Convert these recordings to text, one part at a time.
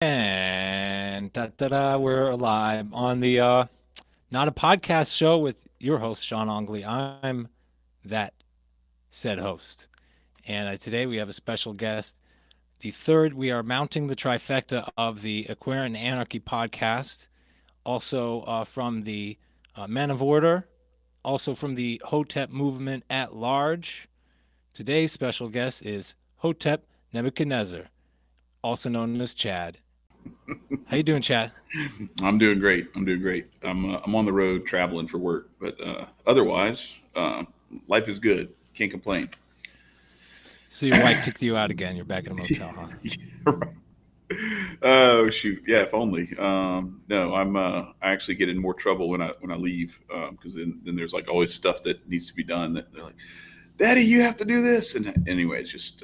And da-da-da, we're live on the not a podcast show with your host Sean Ongley. I'm that said host, and today we have a special guest. The third, we are mounting the trifecta of the Aquarian Anarchy podcast, also from the Men of Order, also from the Hotep movement at large. Today's special guest is Hotep Nebuchadnezzar, also known as Chad. How you doing, Chad? I'm doing great. I'm doing great. I'm on the road traveling for work, but otherwise, life is good. Can't complain. So your wife kicked you out again. You're back in a motel, huh? Oh shoot, yeah. If only. No, I actually get in more trouble when I leave because then there's like always stuff that needs to be done. That they're like, Daddy, you have to do this. And anyway, it's just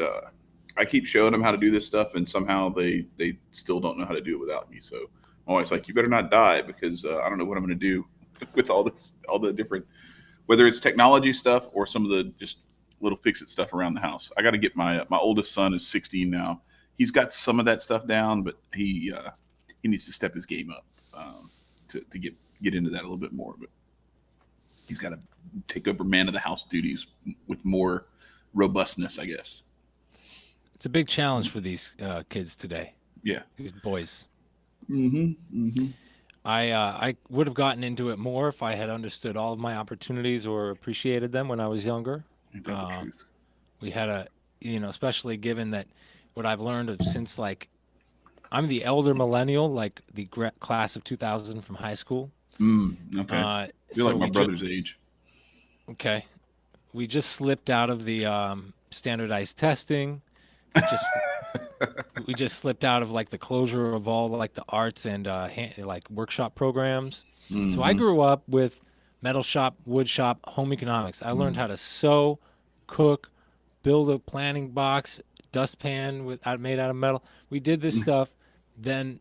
I keep showing them how to do this stuff, and somehow they still don't know how to do it without me. So I'm always like, you better not die because I don't know what I'm going to do with all the different, whether it's technology stuff or some of the just little fix it stuff around the house. I got to get my oldest son is 16 now. He's got some of that stuff down, but he needs to step his game up to get into that a little bit more. But he's got to take over man of the house duties with more robustness, I guess. It's a big challenge for these kids today, Yeah. these boys. Mm-hmm. Mm-hmm. I would have gotten into it more if I had understood all of my opportunities or appreciated them when I was younger. Ain't that the Uh, truth? we had especially given that what I've learned of since like I'm the elder millennial, like the class of 2000 from high school. Okay. You're So like my brother's age. okay, we just slipped out of the standardized testing. We just we just slipped out of like the closure of all like the arts and like workshop programs. So I Mm-hmm. grew up with metal shop, wood shop, home economics. I learned how to sew, cook, build a planning box, dustpan made out of metal. We did this stuff. Then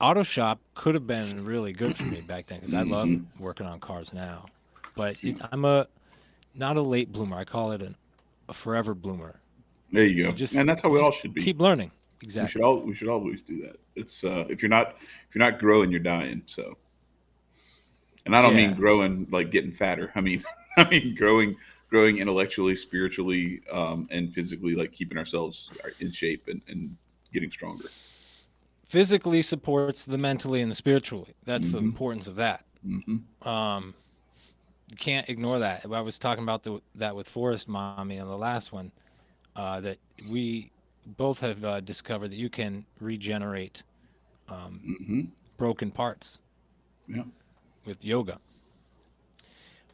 auto shop could have been really good for me back then because I love Mm-hmm. working on cars now. But Yeah. I'm a not a late bloomer. I call it a forever bloomer. There you You go. just And that's how you we all just should be. keep learning. Exactly. We should always do that. It's if you're not growing, you're dying. So, and I don't mean Yeah. growing like getting fatter. I mean I mean growing intellectually, spiritually, and physically, like keeping ourselves in shape and getting stronger. Physically supports the mentally and the spiritually. That's the Mm-hmm. importance of that. Mm-hmm. Um, you can't ignore that. I was talking about that with Forest Mommy on the last one. That we both have discovered that you can regenerate um, Mm-hmm. broken parts Yeah. with yoga.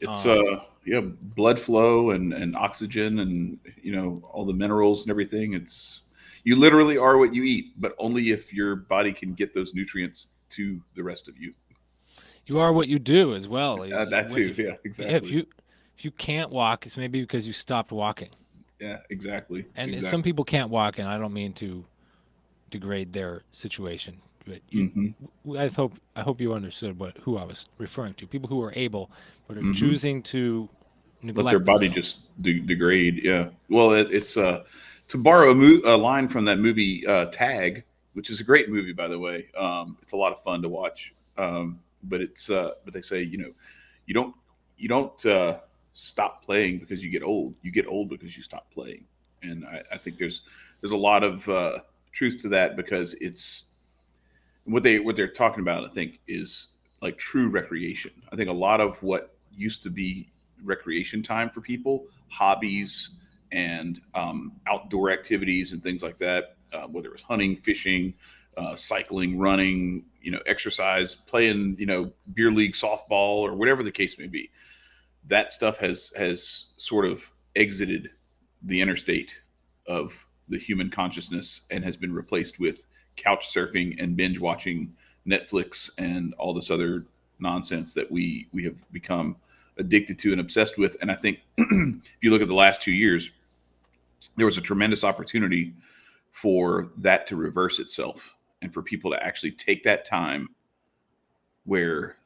It's Um, yeah, blood flow and oxygen and all the minerals and everything. It's you literally are what you eat, but only if your body can get those nutrients to the rest of you. you are what you do as well. That too. Yeah, Yeah, exactly. if you can't walk, it's maybe because you stopped walking. Yeah, exactly. And some Exactly. people can't walk, and I don't mean to degrade their situation, but Mm-hmm. I hope you understood what who I was referring to. People who are able but are Mm-hmm. choosing to Let their neglect body themselves. just degrade. Yeah. Well, it's to borrow a line from that movie Tag, which is a great movie by the way. It's a lot of fun to watch. But but they say you don't you don't stop playing because you get old. You get old because you stop playing. And I think there's a lot of truth to that because it's what they're talking about. I think is like true recreation. I think a lot of what used to be recreation time for people, hobbies and outdoor activities and things like that, whether it was hunting, fishing, cycling, running, exercise, playing, beer league softball or whatever the case may be. That stuff has sort of exited the interstate of the human consciousness and has been replaced with couch surfing and binge watching Netflix and all this other nonsense that we have become addicted to and obsessed with. And I think if you look at the last 2 years, there was a tremendous opportunity for that to reverse itself and for people to actually take that time where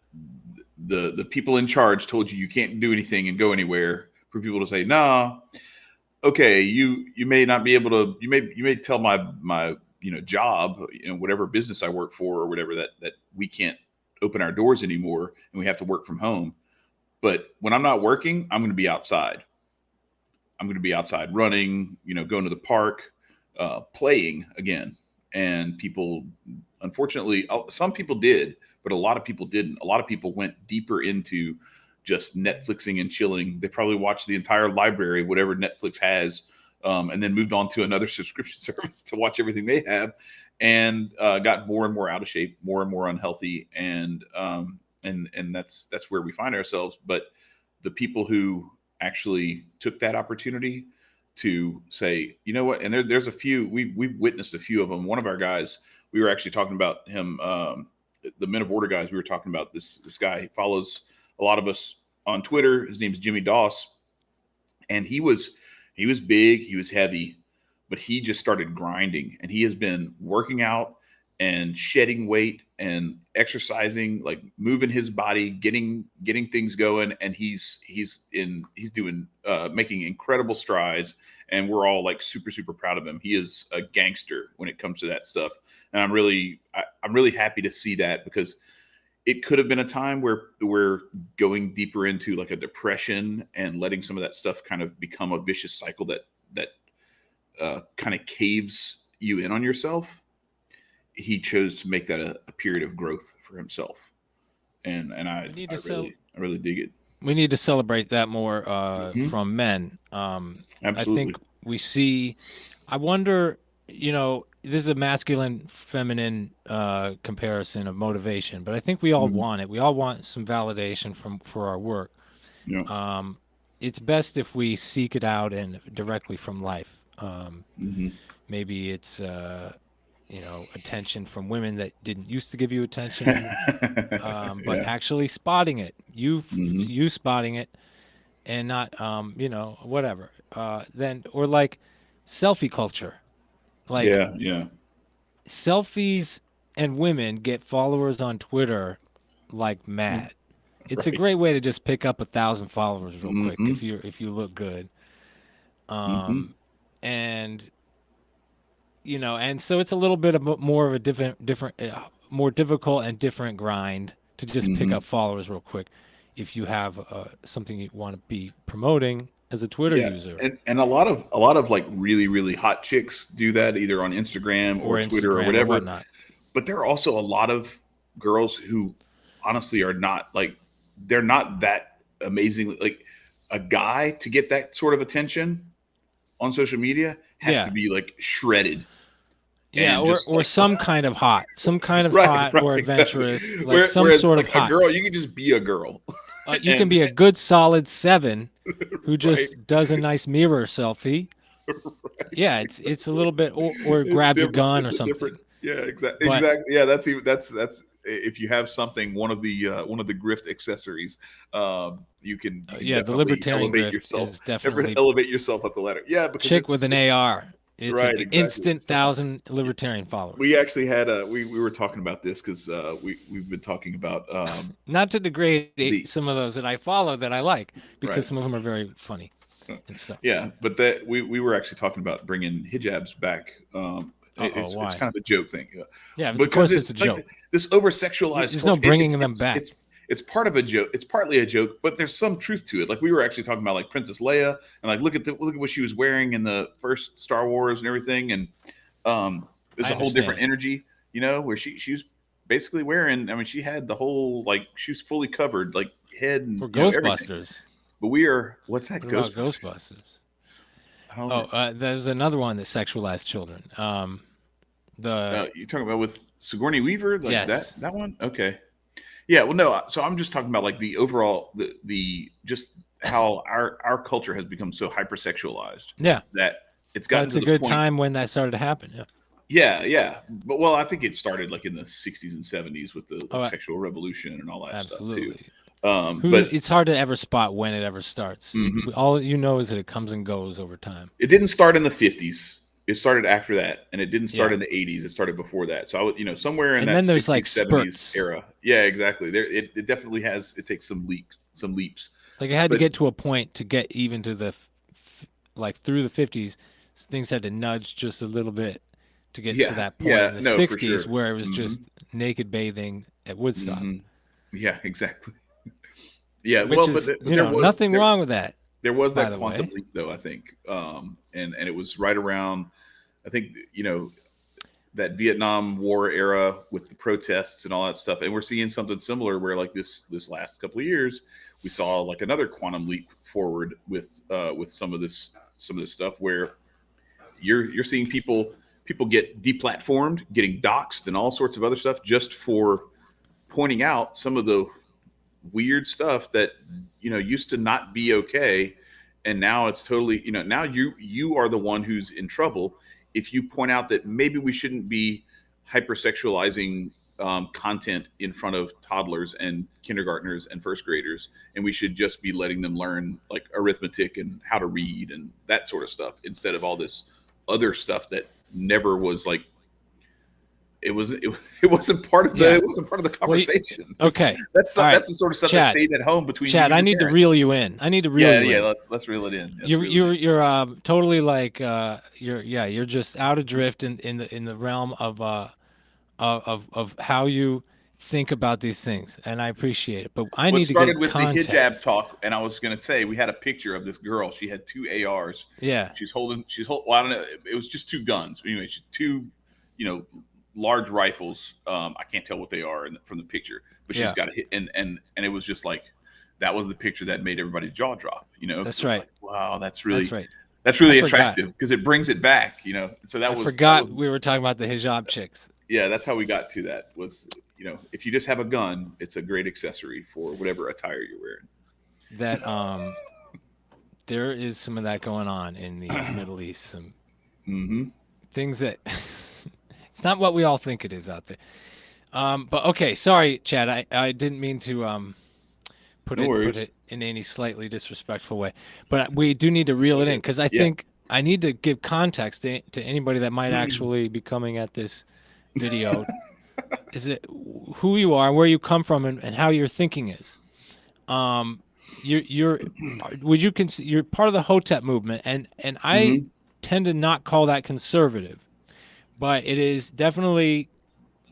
the people in charge told you can't do anything and go anywhere, for people to say, nah, okay, you may not be able to, you may tell my job, whatever business I work for or whatever, that we can't open our doors anymore and we have to work from home. But when I'm not working, I'm going to be outside. I'm going to be outside running, going to the park, playing again. And people, unfortunately, some people did, but a lot of people didn't. A lot of people went deeper into just Netflixing and chilling. They probably watched the entire library, whatever Netflix has, and then moved on to another subscription service to watch everything they have, and got more and more out of shape, more and more unhealthy, and that's where we find ourselves. But the people who actually took that opportunity to say, you know what, and there's a few, we've witnessed a few of them. One of our guys, we were actually talking about him, the Men of Order guys. We were talking about this guy. He follows a lot of us on Twitter. His name's Jimmy Doss, and he was big, he was heavy, but he just started grinding, and he has been working out and shedding weight and exercising, like moving his body, getting things going, and he's doing making incredible strides, and we're all like super super proud of him. He is a gangster when it comes to that stuff, and I'm really happy to see that, because it could have been a time where we're going deeper into like a depression and letting some of that stuff kind of become a vicious cycle that kind of caves you in on yourself. He chose to make that a period of growth for himself, and I, We need I to cel- really I really dig it. we need to celebrate that more Hmm. from men. I think Absolutely. we see. I wonder. This is a masculine feminine comparison of motivation, but I think we all Hmm. want it. We all want some validation for our work. Yeah. Um, it's best if we seek it out and directly from life. Hmm. Maybe it's attention from women that didn't used to give you attention, but Yeah. actually spotting it, Hmm. you spotting it, and not whatever. Then or like selfie culture, like Yeah. Yeah. selfies and women get followers on Twitter like mad. It's a Right. great way to just pick up 1,000 followers real quick Hmm. if you look good. Hmm. Um, and and so it's a little bit of more of a different, more difficult and different grind to just pick Hmm. up followers real quick if you have something you want to be promoting as a Twitter Yeah, user and a lot of like really really hot chicks do that either on Instagram or or Twitter or Instagram or whatever. whatnot. But there are also a lot of girls who honestly are not like, they're not that amazing. Like, a guy to get that sort of attention on social media has to Yeah, be like shredded yeah, and just or like some kind of right, hot right, or exactly. adventurous, like some Whereas sort of like a hot. girl, you can just be a girl. You can And be a good solid 7 who right, just does a nice mirror selfie. right. Yeah, it's a little bit, or It's grabs a different. gun It's or a different. something. Yeah, exactly. But Exactly. Yeah, that's even that's if you have something, one of the grift accessories, you can yeah, the definitely libertarian elevate grift yourself, is definitely elevate yourself up the ladder. Yeah, because chick with it's an it's AR. It's an right, exactly. instant So 1,000 libertarian we followers. actually had we were talking about this because we've been talking about Not to degrade the some of those that I follow that I like, because right. some of them are very funny and stuff. Yeah, but that we were actually talking about bringing hijabs back. Uh oh, It's why? kind of a joke thing, Yeah, of because course it's a it's like joke. this over sexualized There's no culture. bringing them back. It's part of a joke. It's partly a joke, but there's some truth to it. Like, we were actually talking about like Princess Leia, and like look at what she was wearing in the first Star Wars and everything, and there's I a whole different understand. energy, where she was basically wearing. I mean, she had the whole, like, she was fully covered, like head and Or everything. Ghostbusters. But we are, what's that, What about Ghostbusters? Ghostbusters? I don't Oh, know. there's another one that sexualized children. The You talking about with Sigourney Weaver, like Yes, that one? Okay. Yeah. Well, no. So I'm just talking about like the overall, the just how our culture has become so hypersexualized yeah. that it's Well, gotten it's to a the good point. time when that started to happen. Yeah. Yeah, yeah. But well, I think it started like in the '60s and '70s with the Oh, like sexual revolution and all that stuff too. absolutely. But It's hard to ever spot when it ever starts. mhm. All you know is that it comes and goes over time. It didn't start in the '50s. It started after that, and it didn't start Yeah. in the '80s. It started before that. So I would, somewhere in And that then there's like '60s, '70s spurts. era. Yeah, exactly. It definitely has. It takes some leaps. Like it had to But get to a point to get even to like through the 50s, things had to nudge just a little bit to get to Yeah, that point yeah, in the no, for 60s sure. where it was Hmm. just naked bathing at Woodstock, Hmm. Yeah, exactly. Yeah, which well, is, but there was nothing wrong with that, there was by that the quantum way. leap though, I think, and it was right around, I think, that Vietnam War era with the protests and all that stuff, and we're seeing something similar where like this last couple of years we saw like another quantum leap forward with some of this stuff where you're seeing people get deplatformed, getting doxxed, and all sorts of other stuff just for pointing out some of the weird stuff that used to not be okay, and now it's totally, now you are the one who's in trouble if you point out that maybe we shouldn't be hypersexualizing content in front of toddlers and kindergartners and first graders, and we should just be letting them learn like arithmetic and how to read and that sort of stuff instead of all this other stuff that never was like it wasn't part of the Yeah. it wasn't part of the Well, conversation. okay. That's All right. that's the sort of stuff that Chad, stayed at home between you Chad, and I your need to parents. reel you in. I need to reel Yeah, you yeah. in. Let's reel it in. Let's You're reel it you're in. you're totally like you're just out adrift in the realm of how you think about these things, and I appreciate it. But I What need to started get with the hijab context. talk, and I was going to say we had a picture of this girl. She had two ARs. Yeah, She's holding. Well, I don't know. It was just two guns. Anyway, two, you know, large rifles. I can't tell what they are from the picture, but she's yeah, got a hit, and it was just like that was the picture that made everybody's jaw drop. Because that's it was right. like, wow, that's That's really right. that's I really forgot. attractive because it brings it back. So I that forgot was we were talking about the hijab chicks. yeah, that's how we got to that. Was if you just have a gun, it's a great accessory for whatever attire you're wearing. That there is some of that going on in the Middle East. Some Mm-hmm. things that it's not what we all think it is out there. But okay, sorry, Chad. I didn't mean to put No it worries. in any slightly disrespectful way. But we do need to reel it in Okay. because I Yeah. think I need to give context to anybody that might actually be coming at this video. Is it who you are, where you come from, and how your thinking is? Um, you're would you consider you're part of the Hotep movement, and I Mm-hmm. tend to not call that conservative, but it is definitely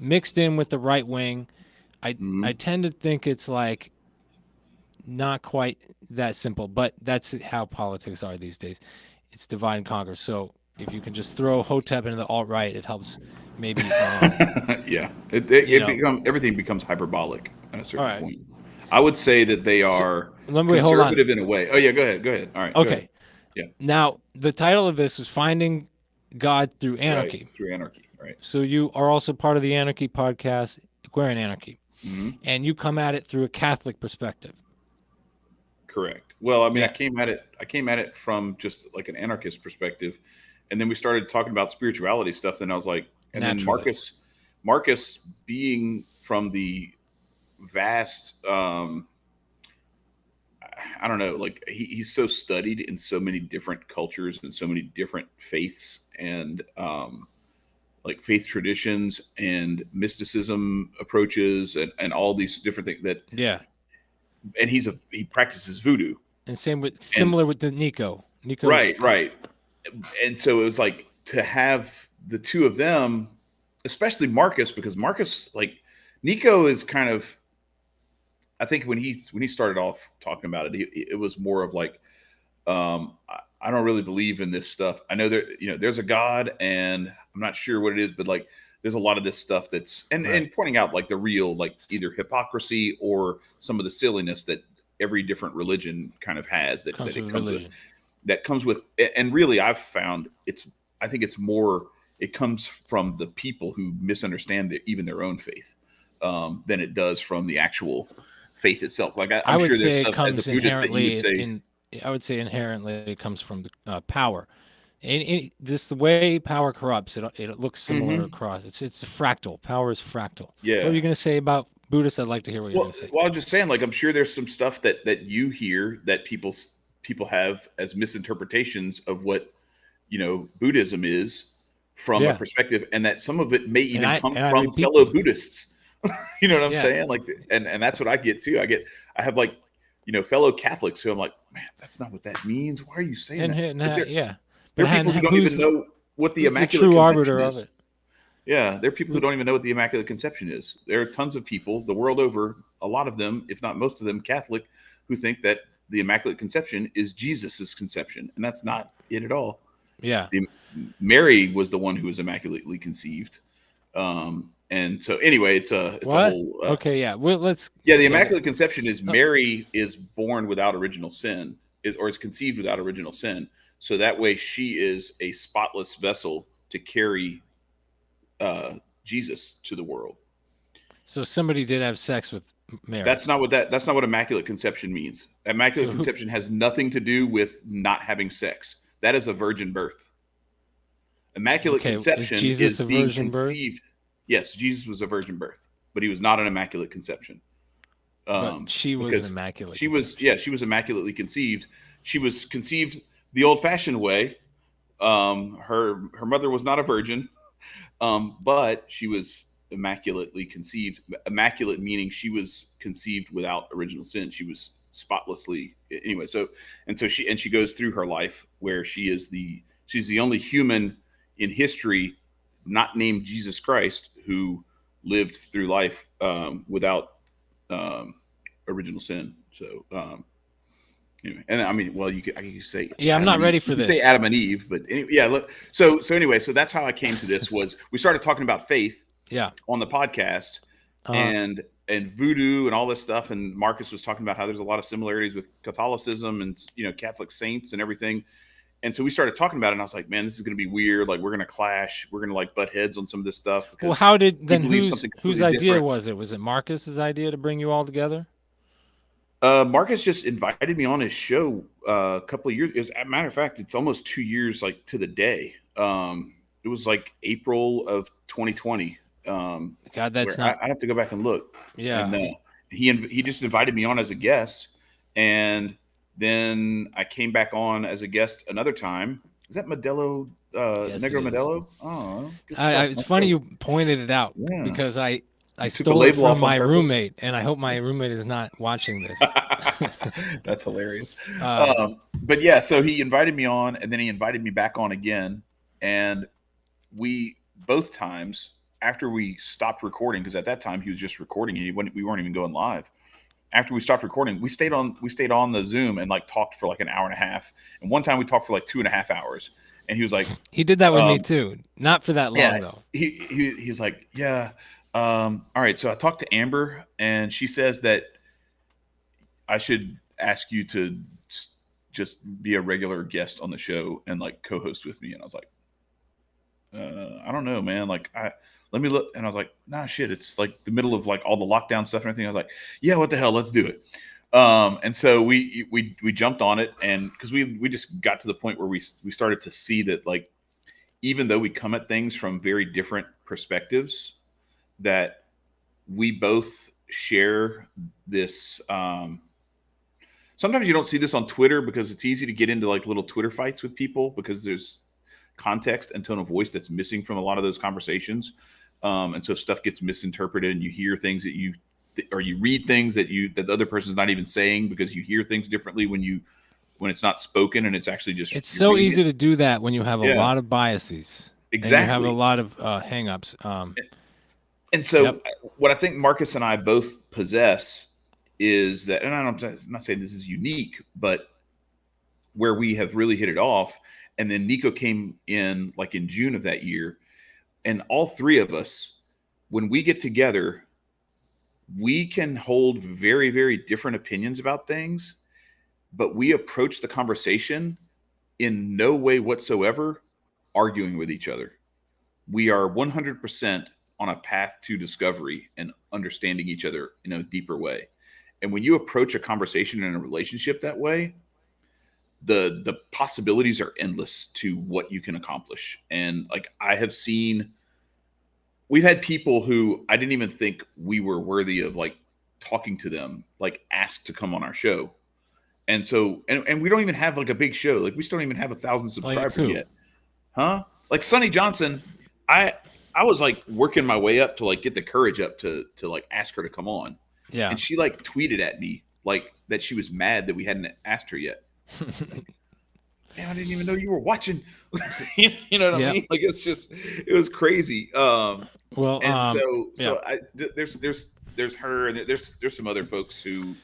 mixed in with the right wing. I Mm-hmm. tend to think it's like not quite that simple, but that's how politics are these days. It's divide and conquer. So if you can just throw Hotep into the alt right, it helps maybe Yeah. you It know. become everything becomes hyperbolic at a All certain right. point. I would say that they So are let me wait, hold on. conservative in a way. Oh yeah, go ahead. Go ahead. All right, go ahead. Okay. Yeah. Now the title of this is Finding God Through Right. Anarchy. Through anarchy. Right. So you are also part of the Anarchy podcast, Aquarian Anarchy, Mm-hmm. and you come at it through a Catholic perspective. Correct. Well, I mean, I Yeah, came at it. I came at it from just like an anarchist perspective, and then we started talking about spirituality stuff. And I was like, and then naturally. Marcus being from the vast, I don't know, like he's so studied in so many different cultures and so many different faiths and like faith traditions and mysticism approaches and all these different things that, Yeah. and he practices voodoo. And same with And similar with the Nico. Nico's right, right. And so it was like to have the two of them, especially Marcus, because Marcus, like Nico, is kind of. I think when he started off talking about it, it was more of like, I don't really believe in this stuff. I know there's a God, and I'm not sure what it is, but like there's a lot of this stuff that's right. and pointing out like the real like either hypocrisy or some of the silliness that every different religion kind of has Comes that it with comes with religion. and really I've found I think it's more it comes from the people who misunderstand even their own faith than it does from the actual faith itself. Like I I'm would sure there's say it stuff as a comes Buddhist that you would inherently say, in. I would say inherently it comes from the power. And just the way power corrupts, it looks similar hmm across. It's a fractal. Power is fractal. What were yeah. you going to say about Buddhists? I'd like to hear what you're Well, going to say. well, I was just saying, like I'm sure there's some stuff that you hear that people have as misinterpretations of what Buddhism is from a Yeah, perspective, and that some of it may and even I come and I from repeat fellow them. Buddhists. You know what I'm Yeah, saying? Like, and that's what I get too. I have like fellow Catholics who I'm like, man, that's not what that means. Why are you saying that? But yeah. there But are people who don't even who's know what the the Immaculate true Conception arbiter of is. it? Yeah, there are people who don't even know what the Immaculate Conception is. There are tons of people the world over, a lot of them, if not most of them, Catholic, who think that the Immaculate Conception is Jesus's conception, and that's not it at all. Yeah. The, Mary was the one who was immaculately conceived, and so anyway, it's a What? whole Okay, yeah. Well, let's yeah. The yeah. Immaculate Conception is Mary is born without original sin, or is conceived without original sin, so that way she is a spotless vessel to carry uh, Jesus to the world. So somebody did have sex with Mary. That's not what immaculate conception means. Immaculate So who? conception has nothing to do with not having sex. That is a virgin birth. Immaculate Okay, is conception Jesus is a being virgin birth? conceived. Yes, Jesus was a virgin birth, but he was not an immaculate conception. But she was an Because immaculate she was, conception. she was immaculately conceived. She was conceived the old-fashioned way. Her mother was not a virgin, but she was immaculately conceived. Immaculate meaning she was conceived without original sin. She was spotlessly anyway. So she goes through her life where she's the only human in history not named Jesus Christ who lived through life without um, original sin. So anyway, and I mean, well, I could say Yeah, I'm Adam not and Eve. ready You for could say this. Adam and Eve, but yeah. Look, so anyway, so that's how I came to this. Was we started talking about faith Yeah. on the podcast Uh, and voodoo and all this stuff, and Marcus was talking about how there's a lot of similarities with Catholicism and Catholic saints and everything. And so we started talking about it, and I was like, man, this is going to be weird. Like we're going to clash. We're going to like butt heads on some of this stuff well, because how did he then believes something whose completely idea different. was it? Was it Marcus's idea to bring you all together? Marcus just invited me on his show a couple of years. As a matter of fact, it's almost 2 years, like to the day. It was like April of 2020. God, that's Where not. I have to go back and look. And Yeah. he just invited me on as a guest, and then I came back on as a guest another time. Is that Modelo? Yes, it Negro is. Modelo? Oh, that's good stuff. It's Nice funny you roast. pointed it out Yeah, because I you took the stole it label from off on my purpose. roommate, and I hope my roommate is not watching this. That's hilarious. um, But yeah, so he invited me on, and then he invited me back on again, and we both times after we stopped recording, because at that time he was just recording and we weren't even going live. After we stopped recording, we stayed on the Zoom and like talked for like an hour and a half. And one time we talked for like 2.5 hours. And he was like, he did that with me um, too. Not for that yeah, long though. he was like, yeah. All right. So I talked to Amber, and she says that I should ask you to just be a regular guest on the show and like co-host with me. And I was like, I don't know, man. Like, let me look. And I was like, nah, shit. It's like the middle of like all the lockdown stuff and everything. I was like, yeah, what the hell? Let's do it. And so we jumped on it, and because we just got to the point where we started to see that like even though we come at things from very different perspectives, that we both share this. Sometimes you don't see this on Twitter because it's easy to get into like little Twitter fights with people because there's context and tone of voice that's missing from a lot of those conversations, and so stuff gets misinterpreted, and you hear things that or you read things that the other person's not even saying because you hear things differently when it's not spoken and it's actually just It's you're so reading easy it. to do that when you have a Yeah, lot of biases and you have a exactly. lot of hangups. And Yep. so what I think Marcus and I both possess is that, and I'm not saying this is unique, but where we have really hit it off. And then Nico came in like in June of that year, and all three of us, when we get together, we can hold very, very different opinions about things, but we approach the conversation in no way whatsoever arguing with each other. We are 100% on a path to discovery and understanding each other in a deeper way. And when you approach a conversation in a relationship that way, the possibilities are endless to what you can accomplish. And like I have seen, we've had people who I didn't even think we were worthy of like talking to them, like ask to come on our show. And so, and we don't even have like a big show. Like we still don't even have 1,000 Like subscribers who? yet. Huh? Like Sonny Johnson, I I was like working my way up to like get the courage up to like ask her to come on. Yeah. And she like tweeted at me like that she was mad that we hadn't asked her yet. I was like, man, I didn't even know you were watching. You know what I Yeah. mean? Like it was crazy. Well, And so yeah. there's her and there's some other folks who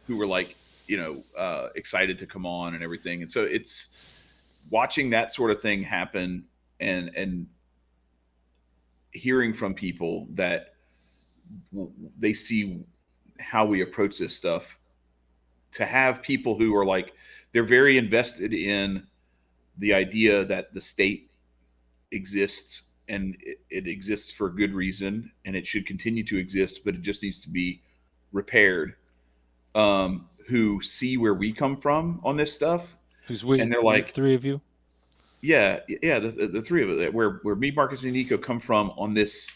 were like, excited to come on and everything. And so it's watching that sort of thing happen, and hearing from people that they see how we approach this stuff, to have people who are like, they're very invested in the idea that the state exists, and it exists for a good reason, and it should continue to exist, but it just needs to be repaired. Who see where we come from on this stuff, Who's and we? they're The like, three of you. yeah, the three of it, where me, Marcus, and Nico come from on this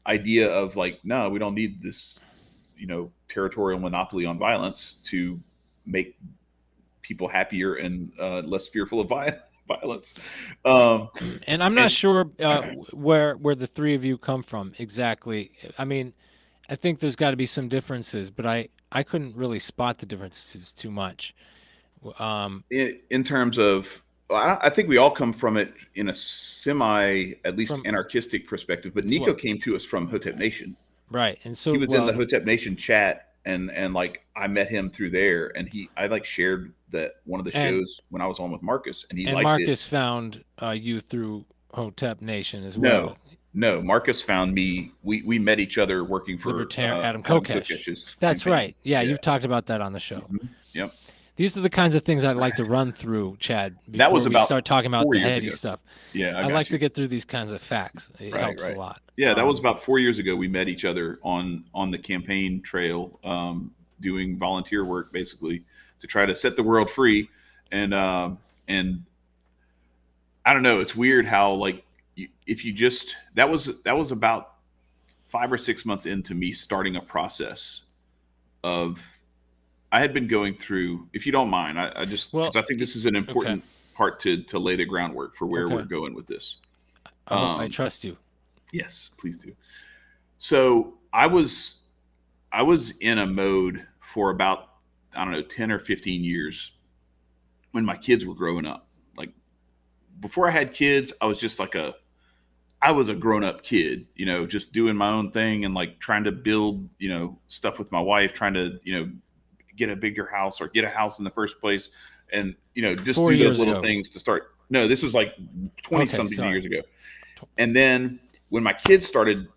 idea of like, no, we don't need this, territorial monopoly on violence to make people happier and less fearful of violence. Um, And I'm not and sure where the three of you come from exactly. I mean, I think there's got to be some differences, but I couldn't really spot the differences too much. Um, in terms of, well, I think we all come from it in a semi, at least from anarchistic perspective. But Nico well, came to us from Hotep Nation. right, and He so was in the well, Hotep Nation chat, and like I met him through there, and I like shared that one of the and shows when I was on with Marcus, and he and liked it. Marcus found you through Hotep Nation as well. No, no, Marcus found me. We met each other working for Libertarian Adam Adam Kokesh. Kokesh's That's campaign. right. Yeah, Yeah. you've talked about that on the show. Yep. These are the kinds of things I'd like to run through, Chad, That before was we about start talking about 4 the years heady ago. stuff. Yeah, I I like got to you. get through these kinds of facts. It Right, helps a right. lot. Yeah, that was about 4 years ago. We met each other on the campaign trail, doing volunteer work basically to try to set the world free. And I don't know. It's weird how like if you just that was about 5 or 6 months into me starting a process of, I had been going through. If you don't mind, I just, because Well, I think this is an okay, important part to lay the groundwork for where we're okay. going with this. I Um, trust you. yes, please do. So I was in a mode for about, I don't know, 10 or 15 years when my kids were growing up. Like before I had kids, I was a grown up kid, just doing my own thing and like trying to build, stuff with my wife, trying to, get a bigger house or get a house in the first place, and just Four do those years little ago. things to start. No, this was like 20 Okay, something sorry. years ago. And then when I started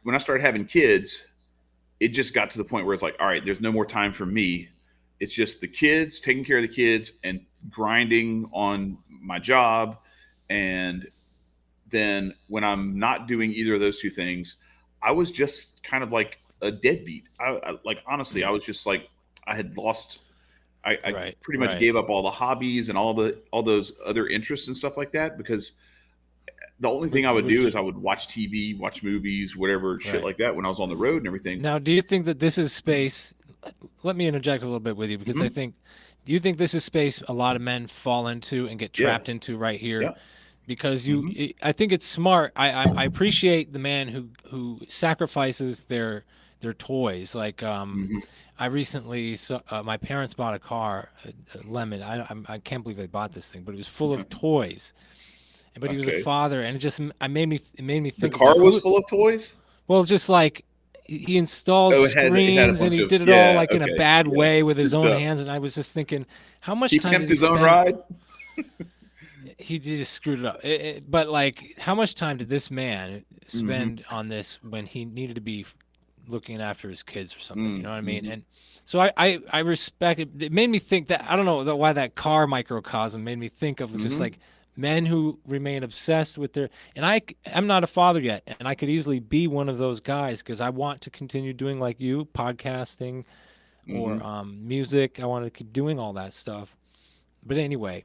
having kids, it just got to the point where it's like, all right, there's no more time for me. It's just the kids, taking care of the kids, and grinding on my job. And then when I'm not doing either of those two things, I was just kind of like a deadbeat. Like honestly, I was just like, I had lost. I Right, pretty much right, gave up all the hobbies and all those other interests and stuff like that, because the only thing I would do which is I would watch TV, watch movies, whatever shit right. like that when I was on the road and everything. Now, do you think that this is space? Let me interject a little bit with you because I Hmm. think, do you think this is space a lot of men fall into and get Yeah, trapped into right here? yeah. Because Hmm. I think it's smart. I appreciate the man who sacrifices their toys. Like Hmm. I recently saw my parents bought a car, a Lemon. I can't believe they bought this thing, but it was full of toys. But he was a Okay. father, and it made me The think of car like was who. full of toys. Well, just like he installed Oh, it had a screens and bunch he of, did it all yeah. like in a Okay, bad yeah. way with his Souped own up. hands, and I was just thinking, how much He time did pimped he his own spend? ride. He just screwed it up. But like, how much time did this man Hmm. spend on this when he needed to be looking after his kids or something? You know what I mean? Mm-hmm. And so I respect it. It made me think that I don't know why that car microcosm made me think of just Hmm. like men who remain obsessed with their. And I'm not a father yet, and I could easily be one of those guys because I want to continue doing like you, podcasting or Hmm. music. I want to keep doing all that stuff. But anyway,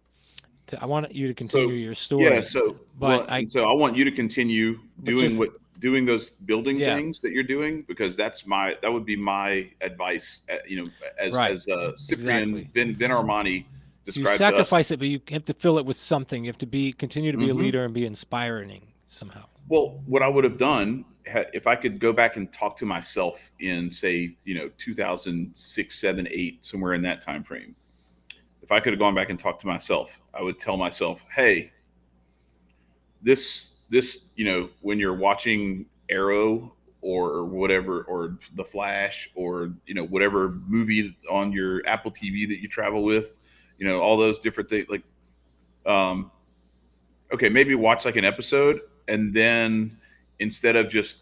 I want you to continue So your yeah, story. so But well, and so I want you to continue but just doing those building yeah, things that you're doing, because that would be my advice. right, As Cyprian exactly. Vin Armani So you described to us. sacrifice it, but you have to fill it with something. You have to be continue to be a Hmm. leader and be inspiring somehow. Well, what I would have done if I could go back and talk to myself in, say, 2006, 7, 8, somewhere in that time frame. if I could have gone back and talked to myself, I would tell myself, hey, this when you're watching Arrow or whatever, or The Flash, or whatever movie on your Apple TV that you travel with, all those different things, like um okay, maybe watch like an episode, and then instead of just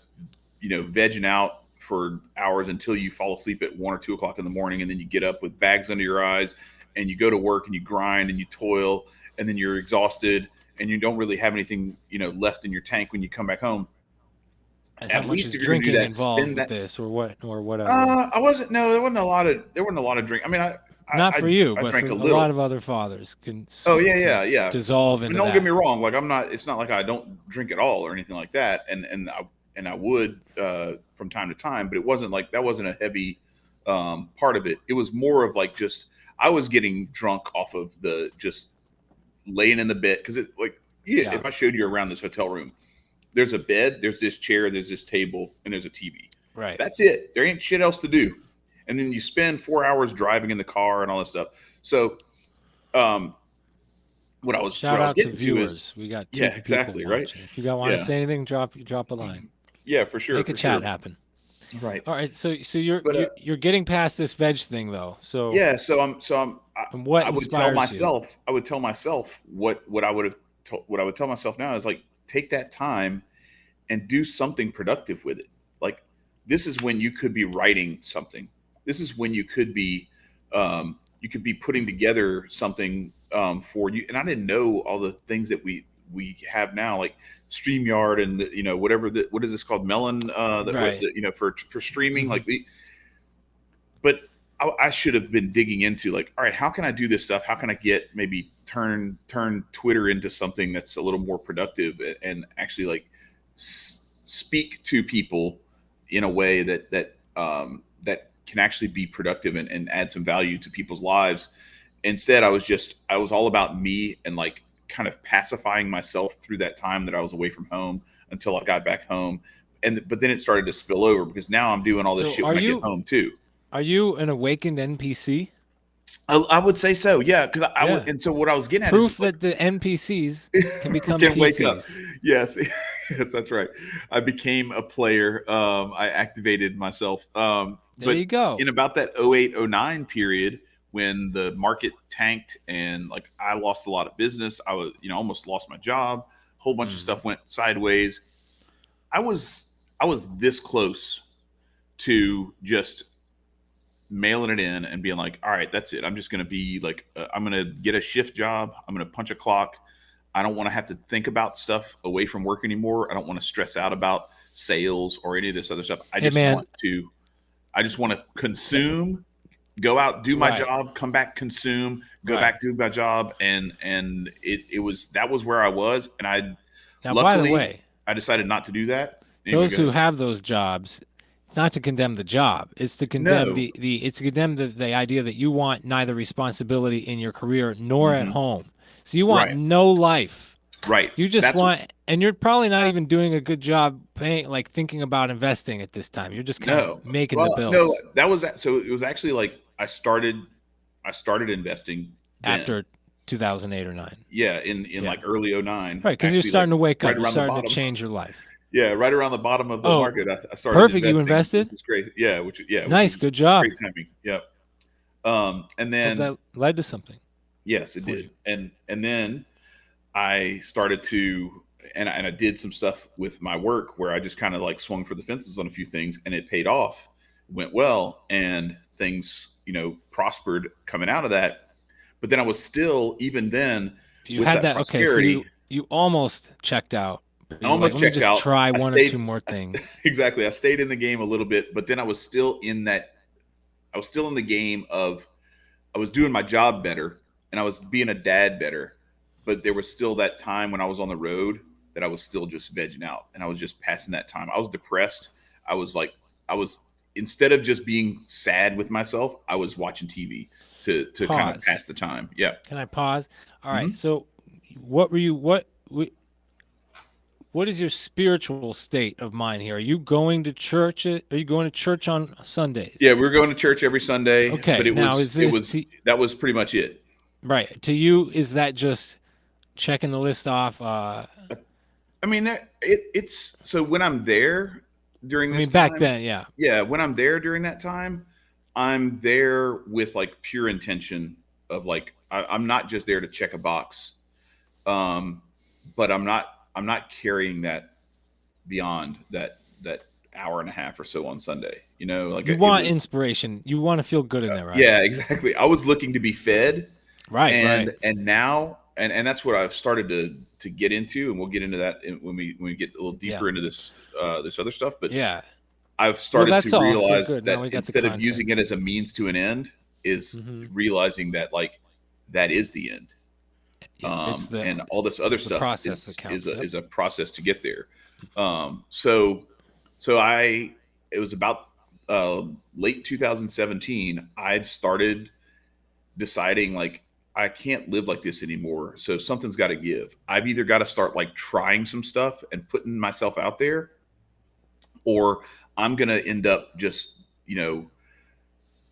vegging out for hours until you fall asleep at 1 or 2 o'clock in the morning, and then you get up with bags under your eyes and you go to work and you grind and you toil, and then you're exhausted and you don't really have anything left in your tank when you come back home. And how At much least is if you're going to do drinking that, involved spend with that. this, or what, or whatever? I wasn't. No, there wasn't a lot of drink. I mean, Not for you, I but for drank a a lot little. of other fathers Oh yeah, can yeah, yeah. dissolve But into don't get me that. wrong. Like I'm not. It's not like I don't drink at all or anything like that. And I would from time to time, but it wasn't like that wasn't a heavy part of it. It was more of like just I was getting drunk off of the just laying in the bed, because it like yeah. Yeah, If I showed you around this hotel room, there's a bed, there's this chair, there's this table, and there's a TV. right. That's it. There ain't shit else to do. And then you spend 4 hours driving in the car and all this stuff. So, um, what Shout I was out to getting to is, viewers. We got two yeah, people exactly, right, watching. If you got want to yeah, say anything, drop a line. yeah, for sure, Make a for chat sure, happen. right. All right, so you're But you're you're getting past this veg thing though. So, yeah, so and what I would tell inspires you? myself, what I would have what I would tell myself now is like take that time and do something productive with it. Like this is when you could be writing something. This is when you could be putting together something for you. And I didn't know all the things that we have now, like StreamYard and whatever what is this called, Melon, Right. for streaming, Hmm. like but I should have been digging into like, all right, how can I do this stuff? How can I get maybe turn Twitter into something that's a little more productive, and actually like speak to people in a way that can actually be productive and add some value to people's lives. Instead, I was all about me and like kind of pacifying myself through that time that I was away from home until I got back home. But then it started to spill over because now I'm doing all this So shit when I get home too. are you an awakened NPC? I would say so, yeah. Because I was, Yeah. and so what I was getting at is Proof that the NPCs can become can wake up. PCs. Yes, yes, that's right. I became a player. I activated myself. There But you go. in about that 08, 09 period, when the market tanked and like I lost a lot of business, I was almost lost my job. A whole bunch of Hmm. stuff went sideways. I was this close to just mailing it in and being like, all right, that's it. I'm just going to be like, I'm going to get a shift job. I'm going to punch a clock. I don't want to have to think about stuff away from work anymore. I don't want to stress out about sales or any of this other stuff. Hey man, I just want to consume, go out, do my right, job, come back, consume, go right. back, do my job. And it was, that was where I was. And Now, by the luckily, way, I decided not to do that. Anyway, those go who ahead. have those jobs, it's not to condemn the job. It's to condemn No. the the idea that you want neither responsibility in your career nor at Hmm. home. So you want Right. no life. Right. You just That's want, and you're probably not even doing a good job paying, like thinking about investing at this time. You're just kind of no. making the Well, no, bills that was so it was actually like I started investing then. after 2008 or 9. Yeah, in Yeah. like early '09, Right, because you're actually like starting to wake right up. You're around the starting to bottom. change your life. Yeah, right around the bottom of the Oh, market, I started perfect. You investing, which invested? was great. Yeah, which Nice. was Good job. great timing. Yep. And Hope then that led to something yes, it for you. did. And then I started to and I did some stuff with my work where I just kind of like swung for the fences on a few things, and it paid off, went well, and things prospered coming out of that. But then I was still, even then, You with had that that. Okay, so prosperity, you almost checked out. But I you were like, almost let me checked just out. try I one or two stayed more things. exactly. I stayed in the game a little bit, but then I was still in that. I was still in the game of I was doing my job better and I was being a dad better, but there was still that time when I was on the road that I was still just vegging out and I was just passing that time. I was depressed. I was like, I was instead of just being sad with myself, I was watching TV to kind of Pause. pass the time. Yeah. Can I pause? All right. Hmm. So, what were you? What is your spiritual state of mind here? Are you going to church? Are you going to church on Yeah, Sundays? we were going to church every Sunday, but Okay. Now, is it this was that was pretty much it. Right. To you, is that just checking the list off? I mean, it's so when I'm there during I this mean, back time, then, yeah. yeah, when I'm there during that time, I'm there with like pure intention of like I'm not just there to check a box, um, but I'm not carrying that beyond that hour and a half or so on Sunday. You know, like You it want was, inspiration. You want to feel good in there, right? yeah, exactly. I was looking to be fed, Right, and right. now and that's what I've started to get into, and we'll get into that when we get a little Yeah. deeper into this other stuff. But Yeah. I've Well, started to that's all so realize good. Now that we got the instead of using it context. as a means to an end, is Hmm. realizing that like that is the end, Yep. and all this other It's the stuff process that counts. Yep. is a process to get there. So I it was about uh, late 2017. I'd started deciding like I can't live like this anymore. So something's got to give. I've either got to start like trying some stuff and putting myself out there, or I'm gonna end up just you know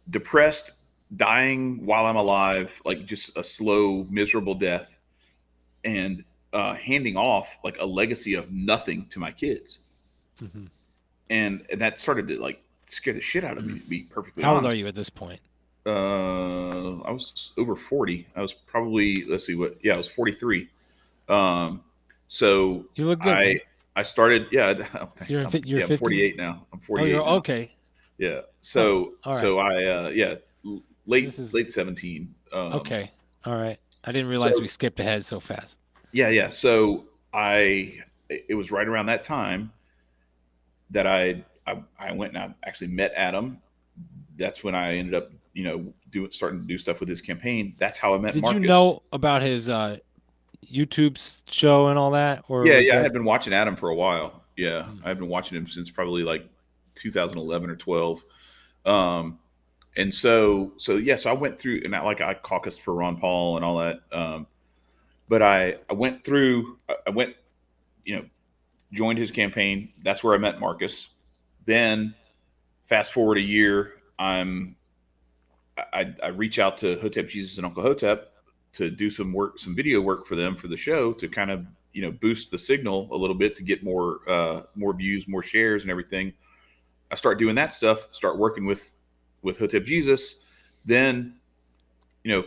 depressed, dying while I'm alive, like just a slow, miserable death, and handing off like a legacy of nothing to my kids. Hmm. And that started to like scare the shit out of me, Mm. to be perfectly How old are honest. you at this point? I was over 40. I was probably, let's see what, yeah, I was 43. Um, so You look good, I man. I started, yeah. Oh, So thanks. your Yeah, I'm fifties. 48 now. I'm Oh, you're 48 now. okay. Yeah. Oh, So all right. yeah, This late is 17. okay. All right. I didn't realize we So skipped ahead so fast. yeah. So it was right around that time that I went and I actually met Adam. That's when I ended up, starting to do stuff with his campaign. That's how I met Did you Marcus. know about his YouTube show and all that, or Yeah, was yeah, I that? had been watching Adam for a while. Yeah, Mm. I've been watching him since probably like 2011 or 12. Um, and so I went through and I caucused for Ron Paul and all that. But I went through, I went, you know, joined his campaign. That's where I met Marcus. Then fast forward a year, I reach out to Hotep Jesus and Uncle Hotep to do some work, some video work for them for the show to kind of boost the signal a little bit to get more views, more shares, and everything. I start doing that stuff. Start working with Hotep Jesus. Then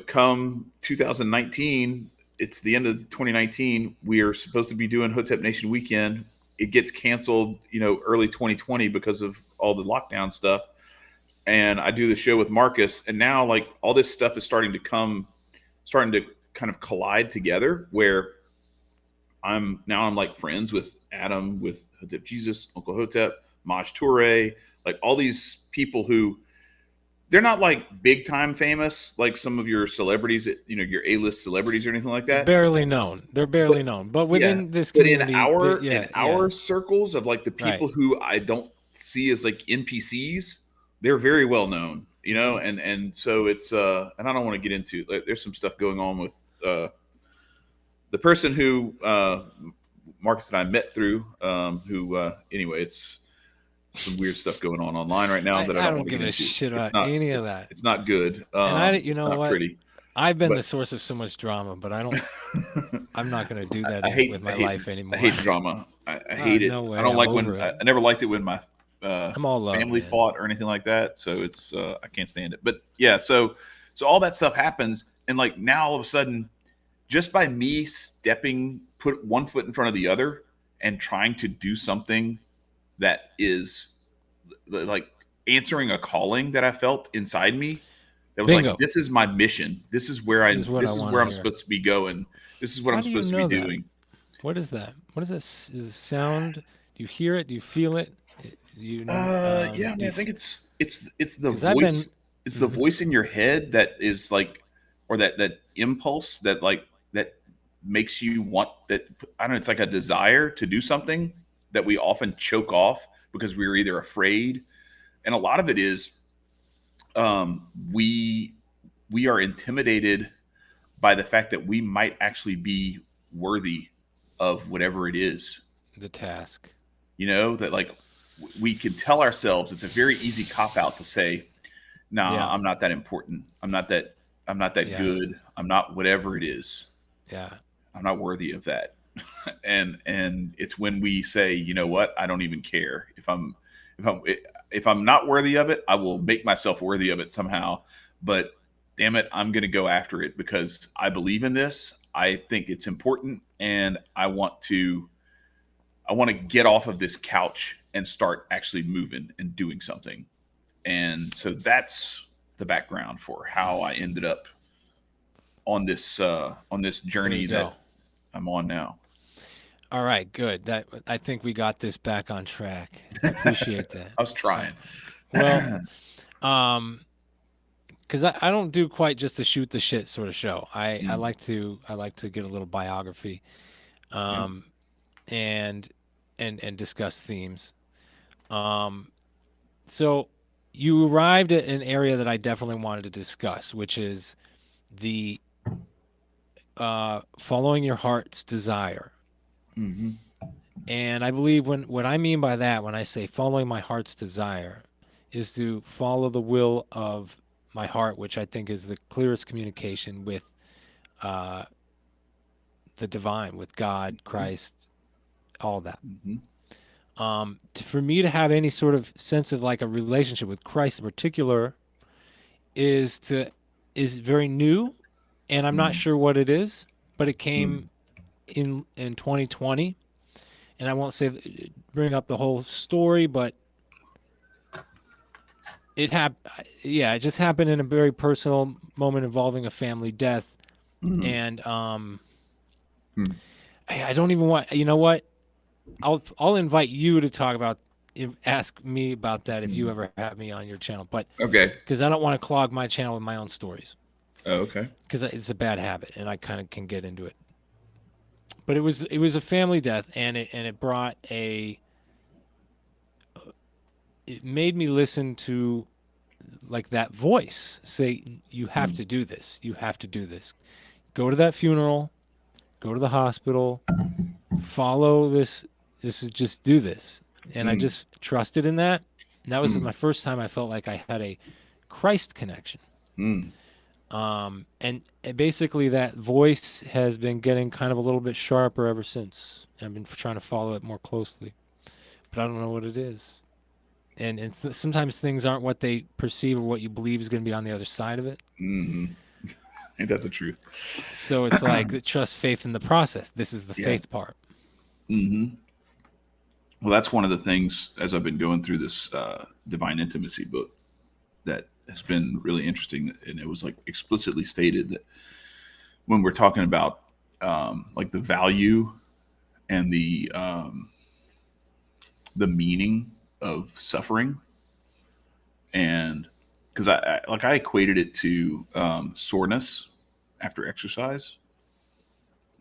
come 2019, it's the end of 2019. We are supposed to be doing Hotep Nation weekend. It gets canceled, early 2020 because of all the lockdown stuff. And I do the show with Marcus, and now like all this stuff is starting to kind of collide together. Where I'm like friends with Adam, with Hotep Jesus, Uncle Hotep, Maj Toure, like all these people who they're not like big time famous like some of your celebrities, that your A-list celebrities or anything like They're that. barely known. They're But barely known, but yeah, within this but community, in yeah, yeah, our circles of like the right. people who I don't see as like NPCs, they're very well known, and so it's and I don't want to get into like, there's some stuff going on with the person who Marcus and I met through, who anyway, it's some weird stuff going on online right now that I I don't don't want to get give a into. shit about any of that. It's not good. And you It's know not what? pretty, I've been but the source of so much drama, but I don't. I'm not going to do that I with hate my life I anymore. hate drama. I hate it. No I way. don't I'm like when over it. I never liked it when my I'm all love, family man. fought or anything like that. So it's I can't stand it. But yeah, so all that stuff happens, and like now all of a sudden, just by me put one foot in front of the other and trying to do something that is like answering a calling that I felt inside me, that was like, Bingo. this is my mission. This is what I This is want to where I'm hear. supposed to be going. This is what How I'm do you supposed to be know that? doing. What is that? What is this? Is it sound? Do you hear it? Do you feel it? Do you Yeah, I do mean, you? I think it's the Because I've been. voice. It's the Hmm. voice in your head that is like, or that impulse that like that makes you want that. I don't know. It's like a desire to do something that we often choke off because we're either afraid, and a lot of it is um, we we are intimidated by the fact that we might actually be worthy of whatever it is. The task. That like we can tell ourselves, it's a very easy cop out to say, nah, Yeah. I'm not that important. I'm not that. I'm not that Yeah. good. I'm not whatever it is. Yeah. I'm not worthy of that. And it's when we say, you know what, I don't even care if I'm if I'm not worthy of it, I will make myself worthy of it somehow. But damn it, I'm going to go after it because I believe in this. I think it's important, and I want to get off of this couch and start actually moving and doing something. And so that's the background for how I ended up on this There you journey that go. I'm on now. All right, good. That I think we got this back on track. I appreciate that. I was Uh, trying. well, um, because I don't do quite just a shoot the shit sort of show. Mm, I like to get a little biography, yeah. um, and and discuss themes. Um, so you arrived at an area that I definitely wanted to discuss, which is the following your heart's desire. Hmm. And I believe what I mean by that, when I say following my heart's desire, is to follow the will of my heart, which I think is the clearest communication with uh, the divine, with God, Christ, all that. Hmm. For me to have any sort of sense of like a relationship with Christ in particular is to is very new, and I'm not Mm, sure what it is, but it mm, came in 2020, and I won't say bring up the whole story, but it happened. Yeah, it just happened in a very personal moment involving a family death, mm, and mm, I don't even want. You know what? I'll invite you to talk about. Ask me about that if you mm. ever have me on your channel, but Okay. because I don't want to clog my channel with my own stories Oh, okay. because it's a bad habit, and I kind of can get into it. But it was a family death, and it brought a it made me listen to like that voice say, you have Mm, to do this, you have to do this, go to that funeral, go to the hospital, follow this. This is just do this. And I mm, just trusted in that. And that was mm, my first time I felt like I had a Christ connection. mm, And basically that voice has been getting kind of a little bit sharper ever since. I've been trying to follow it more closely, but I don't know what it is. And sometimes things aren't what they perceive or what you believe is going to be on the other side of it. mm. Ain't that the truth? So it's like trust faith in the process. This is the Yeah. faith part. Hmm. Well, that's one of the things as I've been going through this divine intimacy book that has been really interesting, and it was like explicitly stated that when we're talking about like the value and the meaning of suffering, and because I equated it to soreness after exercise.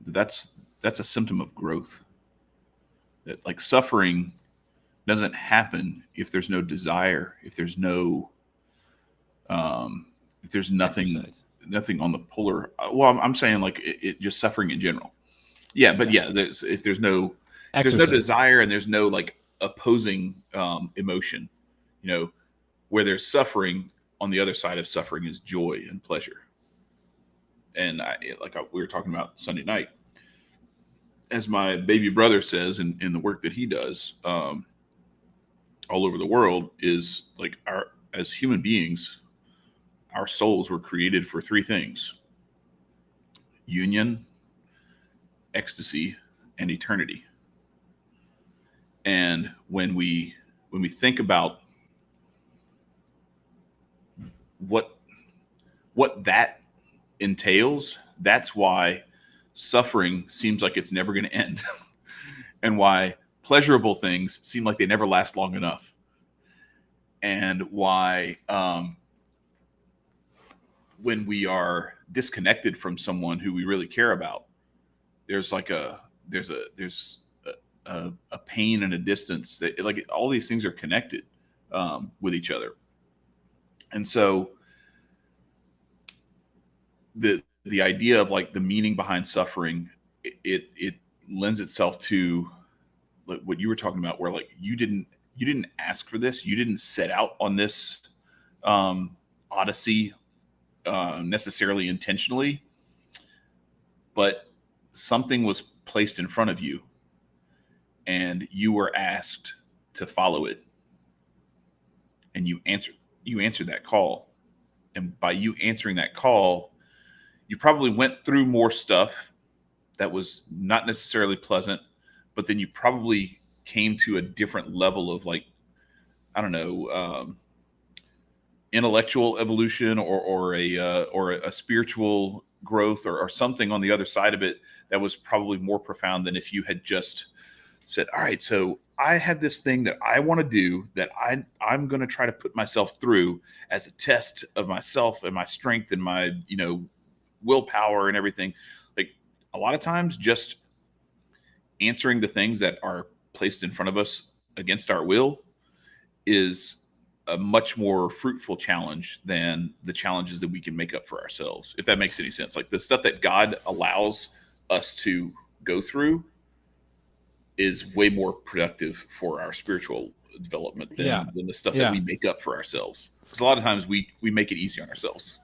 That's that's a symptom of growth. That like suffering doesn't happen if there's no desire, um, if there's Exercise. nothing on the polar. Well, I'm saying like it just suffering in general. Yeah, but Yeah. yeah, if there's no Exercise. desire and there's no like opposing emotion, you know, where there's suffering, on the other side of suffering is joy and pleasure. And we were talking about Sunday night, as my baby brother says in the work that he does all over the world, is like our as human beings, our souls were created for three things: union, ecstasy, and eternity. And when we think about what what that entails, that's why suffering seems like it's never going to end, and why pleasurable things seem like they never last long enough, and why when we are disconnected from someone who we really care about, there's like there's a pain and a distance that like all these things are connected with each other. And so the idea of like the meaning behind suffering, it lends itself to like what you were talking about, where like you didn't ask for this, you didn't set out on this odyssey necessarily intentionally, but something was placed in front of you and you were asked to follow it, and you answered that call. And by you answering that call, you probably went through more stuff that was not necessarily pleasant, but then you probably came to a different level of, like, I don't know, intellectual evolution, or a spiritual growth, or something on the other side of it that was probably more profound than if you had just said, all right, so I have this thing that I want to do, that I'm going to try to put myself through as a test of myself and my strength and my, willpower and everything. Like, a lot of times, just answering the things that are placed in front of us against our will is a much more fruitful challenge than the challenges that we can make up for ourselves, if that makes any sense. Like, the stuff that God allows us to go through is way more productive for our spiritual development Yeah. than the stuff that Yeah. we make up for ourselves. Because a lot of times we make it easy on ourselves,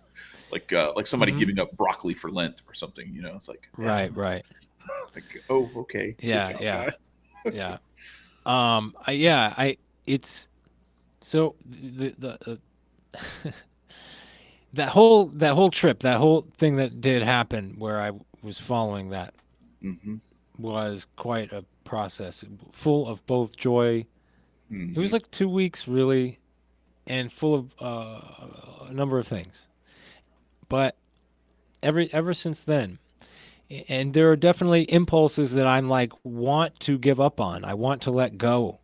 like somebody Hmm. giving up broccoli for Lent or something. It's like, yeah, Right. Right. like, oh, okay, good Yeah. job, Yeah. guy. Yeah. Yeah. It's so that whole trip, that whole thing that did happen, where I was following that, Mm-hmm. was quite a process, full of both joy. It Mm-hmm. was like 2 weeks, really, and full of a number of things. But ever since then, and there are definitely impulses that I'm like want to give up on. I want to let go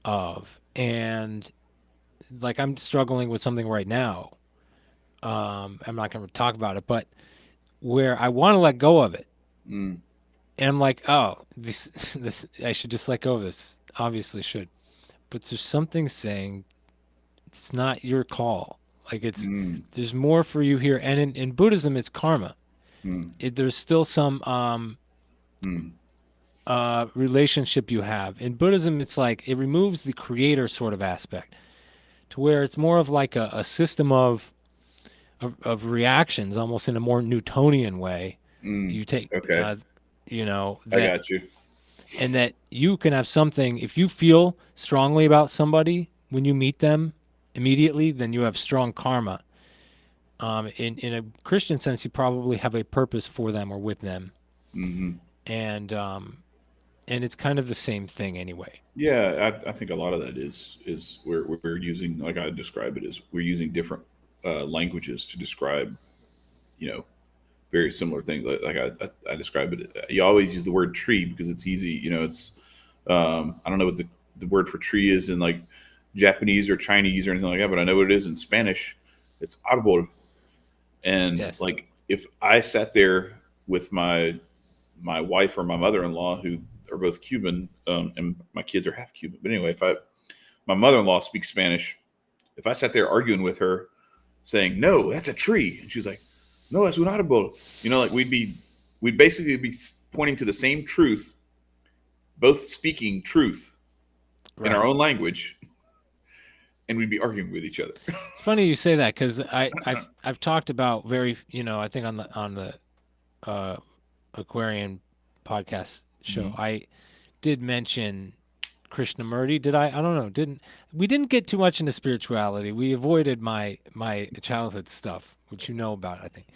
of, and like I'm struggling with something right now. I'm not going to talk about it, but where I want to let go of it, Mm-hmm. and I'm like, oh, this this I should just let go of this. Obviously, should, but there's something saying it's not your call. Like, it's Mm-hmm. there's more for you here, and in Buddhism, it's karma. There's still some Mm-hmm. relationship you have. In Buddhism, it's like it removes the creator sort of aspect, to where it's more of like a system of reactions, almost in a more Newtonian way. Mm. You take, Okay, I that, got you. and that you can have something, if you feel strongly about somebody when you meet them immediately, then you have strong karma. In a Christian sense, you probably have a purpose for them or with them, Mm-hmm. and it's kind of the same thing anyway. Yeah, I think a lot of that is we're using, like I describe it, is we're using different languages to describe, you know very similar things. Like I describe it. You always use the word tree because it's easy. It's I don't know what the word for tree is in, like, Japanese or Chinese or anything like that, but I know what it is in Spanish. It's árbol. And, Yes. like, if I sat there with my wife or my mother-in-law, who are both Cuban, and my kids are half Cuban. But anyway, if I my mother-in-law speaks Spanish, if I sat there arguing with her, saying, "No, that's a tree," and she's like, "No, that's un árbol," like, we'd basically be pointing to the same truth, both speaking truth in our Right. own language, and we'd be arguing with each other. It's funny you say that, because I've talked about very, I think on the uh, Aquarian podcast show, Mhm. I did mention Krishnamurti. Did I? I don't know. Didn't We didn't get too much into spirituality. We avoided my childhood stuff, which you know about, I think.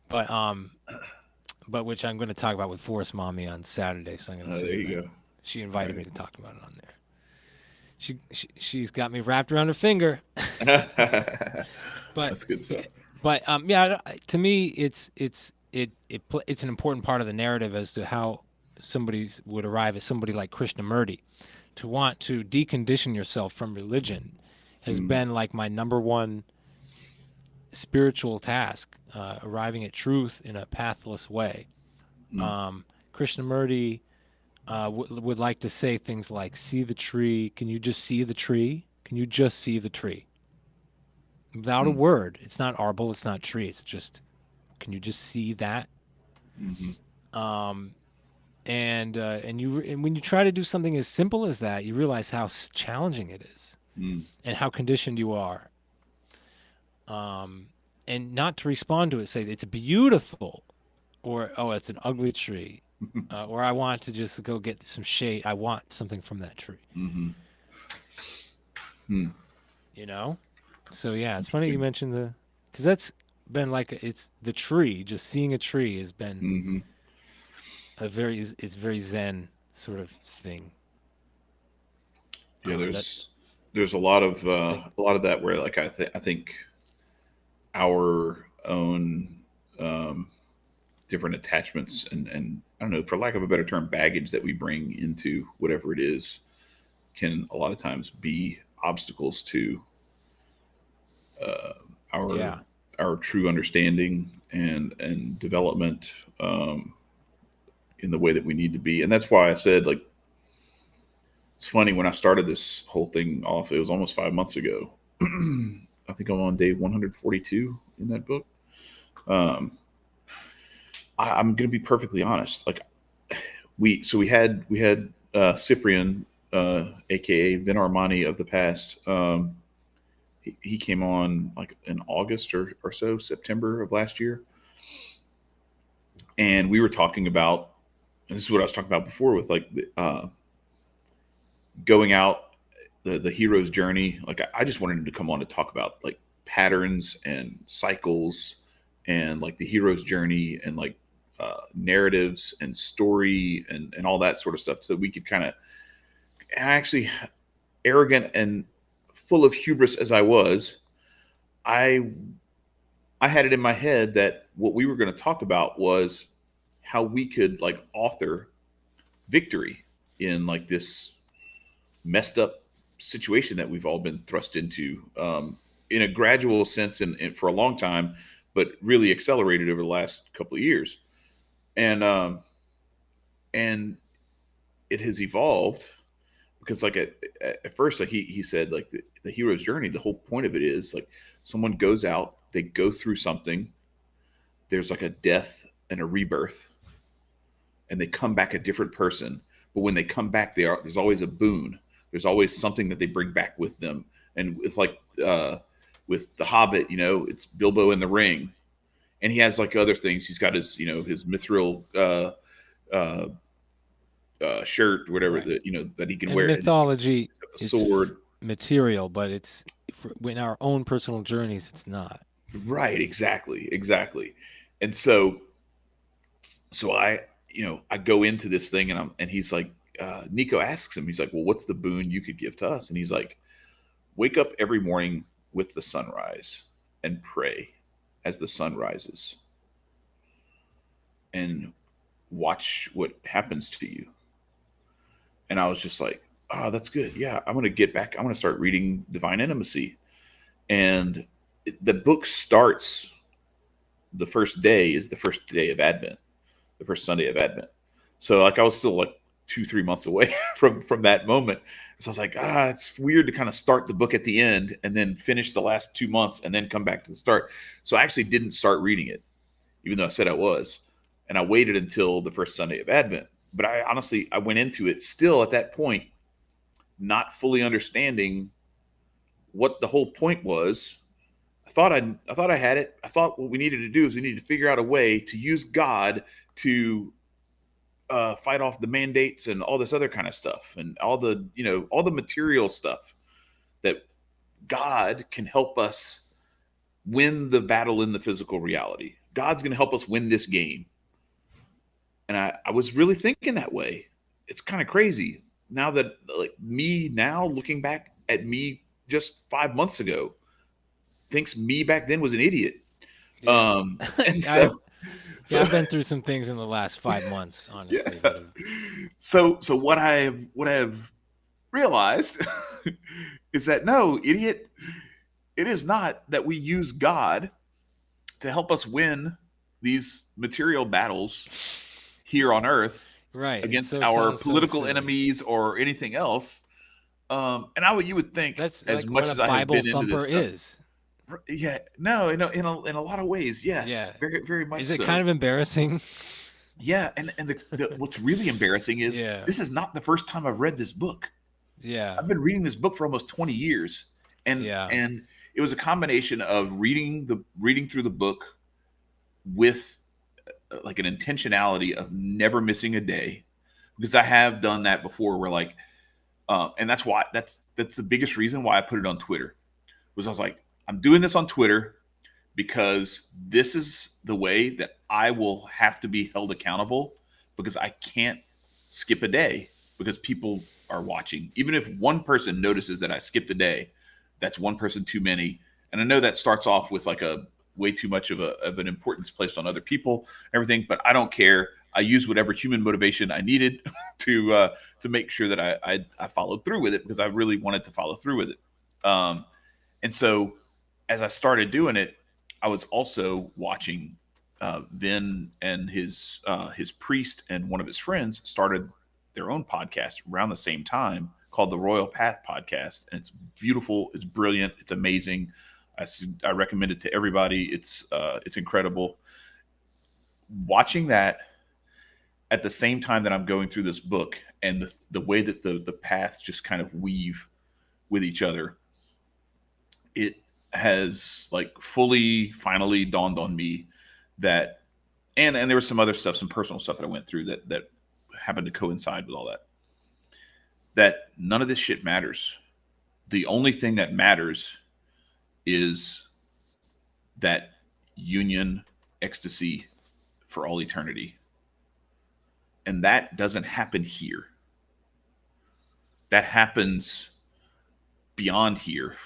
But but which I'm going to talk about with Forest Mommy on Saturday. So I'm going to There save that. you go. She All invited me right. to talk about it on there. She's got me wrapped around her finger. But That's good stuff. yeah, to me, it's an important part of the narrative as to how somebody would arrive at somebody like Krishnamurti. To want to decondition yourself from religion has Mm, been like my number one spiritual task. Arriving at truth in a pathless way. mm, Um, Krishnamurti would like to say things like, "See the tree? Can you just see the tree? Can you just see the tree?" Without a mm, word. It's not arble. It's not tree. It's just, can you just see that? mhm, Um, and when you try to do something as simple as that, you realize how challenging it is, mm, and how conditioned you are. Um, and not to respond to it, say it's beautiful, or oh, it's an ugly tree, or I want to just go get some shade. I want something from that tree. Mm-hmm. Hmm. You know. So yeah, it's funny you Interesting. mentioned the because that's been like it's the tree. Just seeing a tree has been Mm-hmm. a very it's very zen sort of thing. Yeah, That there's like a lot of that where like I think our own different attachments and I don't know, for lack of a better term, baggage that we bring into whatever it is can a lot of times be obstacles to uh, our yeah our true understanding and development in the way that we need to be. And that's why I said, like, it's funny when I started this whole thing off, it was almost 5 months ago. I think I'm on day 142 in that book. Um, I'm going to be perfectly honest. Like, we had Cyprian, aka Vin Armani of the past. He came on like in August or so, September of last year, and we were talking about. And this is what I was talking about before with like going out the hero's journey. Like I just wanted him to come on to talk about like patterns and cycles and like the hero's journey and like narratives and story and all that sort of stuff, so we could kind of actually, arrogant and full of hubris as I was, I I had it in my head that what we were going to talk about was how we could like author victory in like this messed up situation that we've all been thrust into, in a gradual sense and for a long time, but really accelerated over the last couple of years. And it has evolved because like at first, like he said, like the hero's journey, the whole point of it is like someone goes out, they go through something, there's like a death and a rebirth, and they come back a different person. But when they come back, there's always a boon. There's always something that they bring back with them. And it's like with the Hobbit, it's Bilbo in the ring, and he has like other things. He's got his his mithril uh, shirt, whatever right. that that he can And wear. And he's mythology, got the it's sword. material, but it's in our own personal journeys, it's not. Right, exactly, exactly. And so I go into this thing and he's like, Nico asks him, he's like, well, what's the boon you could give to us? And he's like, wake up every morning with the sunrise and pray as the sun rises and watch what happens to you. And I was just like, oh, that's good. Yeah, I'm going to get back. I'm going to start reading Divine Intimacy. And the book starts, the first day is the first day of Advent, the first Sunday of Advent. So like I was still like 2-3 months away from that moment. So I was like, it's weird to kind of start the book at the end and then finish the last 2 months and then come back to the start. So I actually didn't start reading it, even though I said I was. And I waited until the first Sunday of Advent. But I went into it still at that point, not fully understanding what the whole point was. I thought I had it. I thought what we needed to do is we needed to figure out a way to use God to fight off the mandates and all this other kind of stuff and all the material stuff that God can help us win the battle in the physical reality. God's going to help us win this game. And I was really thinking that way. It's kind of crazy now that like me now looking back at me just 5 months ago thinks me back then was an idiot. Yeah. And I've so I've been through some things in the last 5 months, yeah. honestly, that have So what I have realized is that no, idiot, it is not that we use God to help us win these material battles here on earth right. It against so our sounds so political silly. enemies or anything else. And you would think, That's as like what much a as I have Bible been into this thumper stuff, is. yeah, no, in a lot of ways, yes, Yeah. very very much Is it kind so. of embarrassing? Yeah, and what's really embarrassing is Yeah. this is not the first time I've read this book. Yeah. I've been reading this book for almost 20 years, and Yeah. and it was a combination of reading through the book with like an intentionality of never missing a day, because I have done that before where like and that's the biggest reason why I put it on Twitter. Was I was like, I'm doing this on Twitter because this is the way that I will have to be held accountable, because I can't skip a day because people are watching. Even if one person notices that I skipped a day, that's one person too many. And I know that starts off with like a way too much of an importance placed on other people, everything, but I don't care. I used whatever human motivation I needed to make sure that I followed through with it, because I really wanted to follow through with it. And so as I started doing it, I was also watching Vin and his priest and one of his friends started their own podcast around the same time called the Royal Path Podcast, and it's beautiful, it's brilliant, it's amazing. I recommend it to everybody. It's incredible. Watching that at the same time that I'm going through this book, and the way that the paths just kind of weave with each other, it has like fully finally dawned on me that, and there was some other stuff, some personal stuff that I went through that happened to coincide with all that, that none of this shit matters. The only thing that matters is that union ecstasy for all eternity. And that doesn't happen here. That happens beyond here.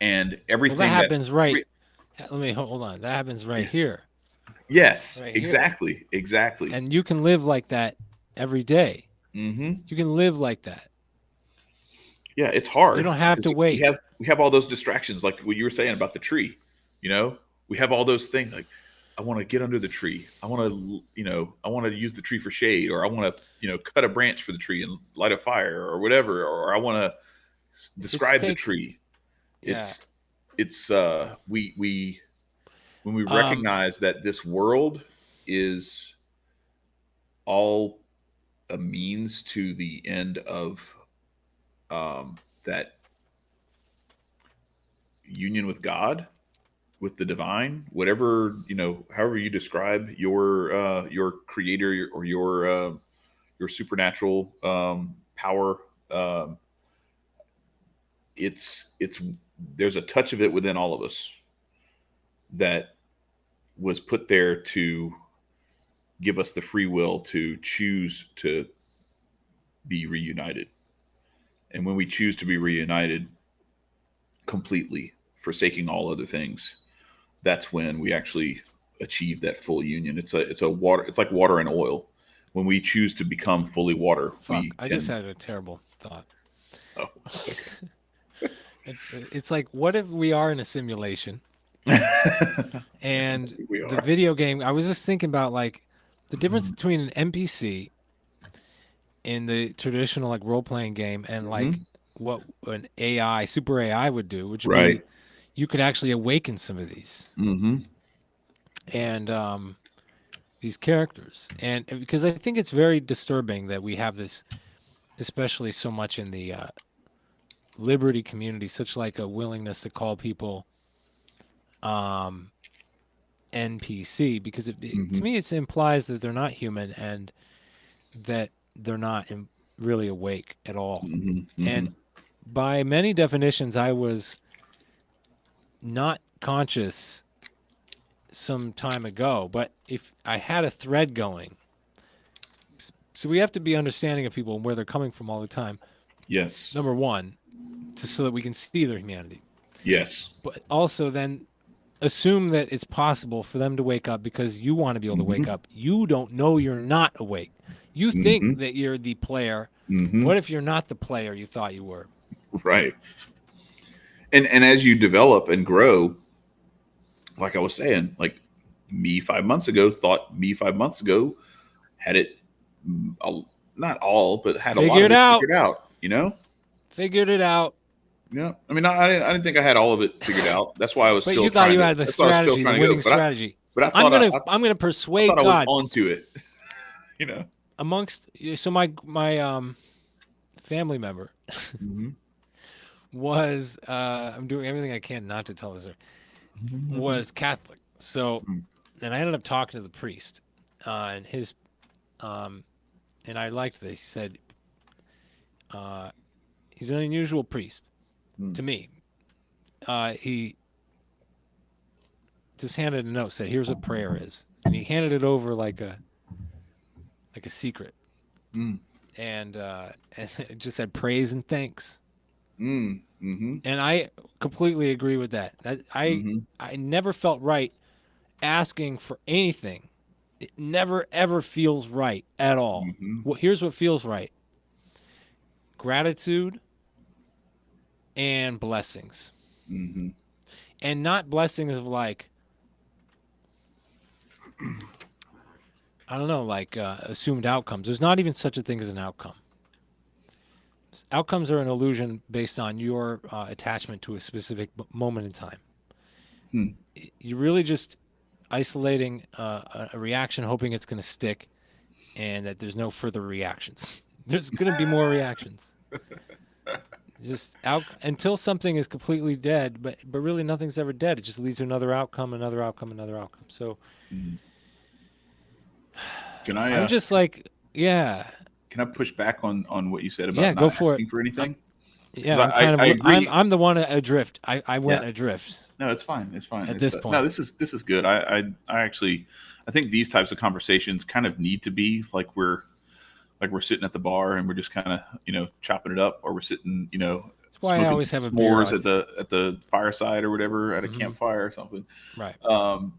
And everything Well, that happens right. Let me hold on. That happens right here. Yes, Right here. exactly. And you can live like that every day. Mm-hmm. You can live like that. Yeah, it's You hard don't have to because we wait. have all those distractions, like what you were saying about the tree. You know, we have all those things like, I want to get under the tree. I want to, I want to use the tree for shade, or I want to, cut a branch for the tree and light a fire, or whatever, or I want to It's describe the take tree. yeah. It's we when we Um recognize that this world is all a means to the end of that union with God, with the divine, whatever, however you describe your creator or your supernatural power. Um, it's there's a touch of it within all of us that was put there to give us the free will to choose to be reunited. And when we choose to be reunited completely, forsaking all other things, that's when we actually achieve that full union. It's a water. It's like water and oil. When we choose to become fully water, fuck. we I just can. had a terrible thought. Oh, that's okay. It's like, what if we are in a simulation and We the are. video game, I was just thinking about like the difference between an NPC in the traditional like role playing game and like Hmm. what an AI, super AI would do, which would be Right. you could actually awaken some of these Hmm. and these characters. And because I think it's very disturbing that we have this, especially so much in the liberty community, such like a willingness to call people um, NPC, because to Hmm. me it implies that they're not human and that they're not really awake at all. Hmm. Hmm. And by many definitions, I was not conscious some time ago, but if I had a thread going, so we have to be understanding of people and where they're coming from all the time. Yes. Number one, so that we can see their humanity, Yes. but also then assume that it's possible for them to wake up because you want to be able to wake Hmm. up. You don't know you're not awake. You think Hmm. that you're the player. Hmm. What if you're not the player you thought you were? Right. And as you develop and grow, like I was saying, like me 5 months ago thought me 5 months ago had it, not all, but had a lot of Figured it out. figured out. Figured it out. Yeah. I mean, I didn't think I had all of it figured out. That's why I was But still you thought trying you to. had the That's why I was still strategy, the trying to go. winning But strategy. I I'm thought gonna I I'm gonna thought persuade I was God onto it. You know. amongst so my family member Hmm. was I'm doing everything I can not to tell this story, was Catholic. So, and I ended up talking to the priest, and his um, and I liked this. He said uh, he's an unusual priest to me. He just handed a note, said, "Here's what prayer is," and he handed it over like a secret, Mm. and it just said praise and thanks. Mm. Mm-hmm. And I completely agree with that. Mm-hmm. I never felt right asking for anything. It never ever feels right at all. Mm-hmm. Well, here's what feels right: gratitude and blessings, Mm-hmm. and not blessings of like I don't know, like assumed outcomes. There's not even such a thing as an outcome. Outcomes are an illusion based on your attachment to a specific moment in time. Hmm. You're really just isolating a reaction, hoping it's going to stick, and that there's no further reactions. There's going to be more reactions. Just out until something is completely dead, but really nothing's ever dead. It just leads to another outcome, another outcome, another outcome. So Mm. Can I I'm just like, yeah, can I push back on what you said about yeah, go not for it. asking for I'm, anything? Because yeah, I'm kind I of agree. I'm the one adrift. I Yeah. went adrift No, it's fine. It's fine. at It's this no. point. This is good. I actually I think these types of conversations kind of need to be like we're sitting at the bar and we're just kind of chopping it up, or we're sitting That's why I smoking always have a beer s'mores on. at the fireside or whatever at a Hmm. campfire or something. Right. Um,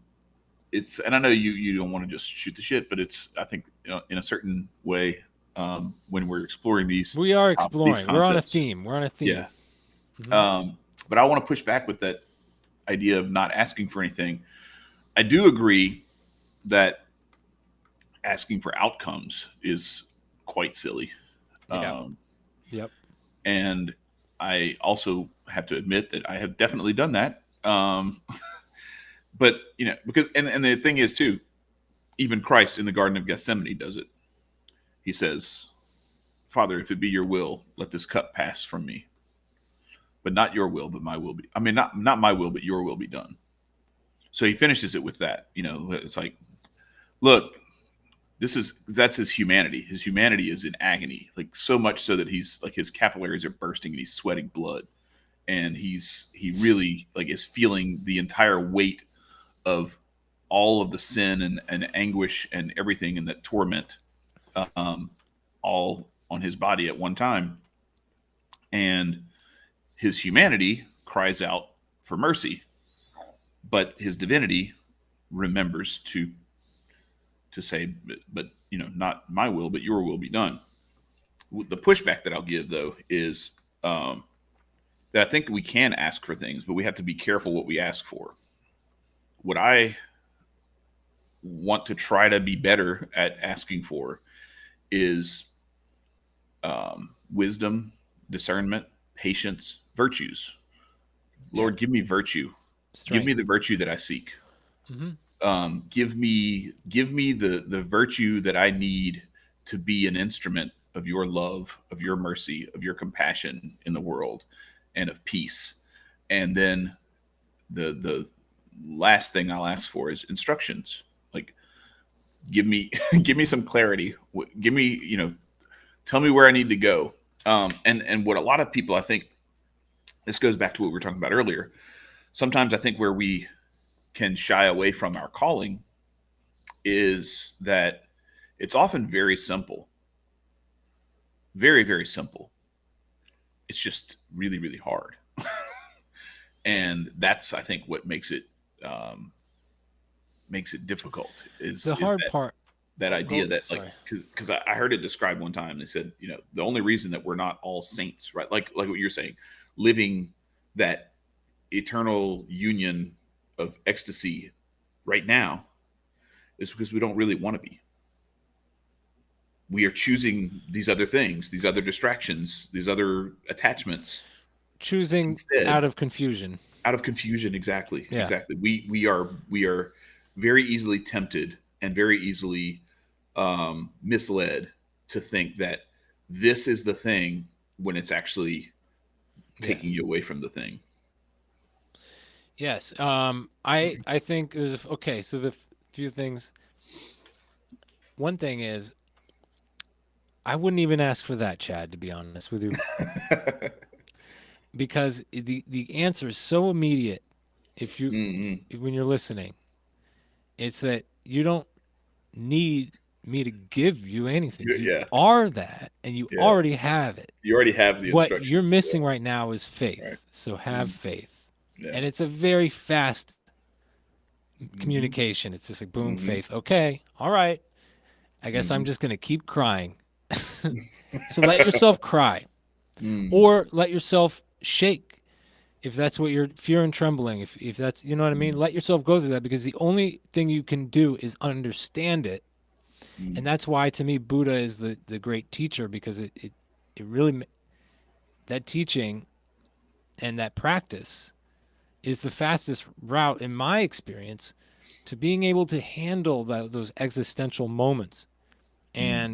it's and I know you don't want to just shoot the shit, but it's I think in a certain way when we're exploring We are these exploring. We're on a concepts, theme. We're on a theme. yeah. Hmm. But I want to push back with that idea of not asking for anything. I do agree that asking for outcomes is quite silly. Yeah. Um, Yep. and I also have to admit that I have definitely done that. But because and the thing is too, even Christ in the Garden of Gethsemane does it. He says, "Father, if it be your will, let this cup pass from me, but not your will, but my will be. I mean, not my will, but your will be done." So he finishes it with that. It's like, look, that's his humanity. His humanity is in agony, like so much so that he's like his capillaries are bursting and he's sweating blood, and he really like is feeling the entire weight of all of the sin and anguish and everything and that torment, um, all on his body at one time, and his humanity cries out for mercy, but his divinity remembers to say, but not my will, but your will be done. The pushback that I'll give though is that I think we can ask for things, but we have to be careful what we ask for. What I want to try to be better at asking for is wisdom, discernment, patience, virtues. Yep. Lord, give me virtue. Give me Strength. the virtue that I seek. Hmm. Give me the virtue that I need to be an instrument of your love, of your mercy, of your compassion in the world, and of peace. And then the last thing I'll ask for is instructions. Like give me give me some clarity. Give me tell me where I need to go. And what a lot of people I think this goes back to what we were talking about earlier. Sometimes I think where we can shy away from our calling is that it's often very simple, very, very simple. It's just really, really hard. And that's, I think, what um, makes it difficult The is hard part. that Oh, idea go. that like Sorry. because I heard it described one time. They said the only reason that we're not all saints, right? Like what you're saying, living that eternal union of ecstasy right now is because we don't really want to be. We are choosing these other things, these other distractions, these other attachments Choosing instead out of confusion. out of confusion. Exactly, Yeah. exactly. We are very easily tempted and very easily misled to think that this is the thing when it's actually taking you Yes. away from the thing. Yes. I think okay. So the few things. One thing is, I wouldn't even ask for that, Chad. To be honest with you, because the answer is so immediate. If you Mm-hmm. when you're listening, it's that you don't need me to give you anything. You Yeah, are that, and you yeah. already have it. You already have the What you're instructions. missing Yeah, right now is right. faith. So have Mm, faith, yeah. and it's a very fast Mm-hmm. communication. It's just like boom, Mm-hmm. faith. Okay, all right. I guess I'm Mm-hmm. just gonna keep crying. So let yourself cry, Mm, or let yourself shake if that's what you're fear and trembling. If that's you know what I mean. mm, Let yourself go through that because the only thing you can do is understand it, mm, and that's why to me Buddha is the great teacher because it really that teaching and that practice is the fastest route in my experience to being able to handle those existential moments mm,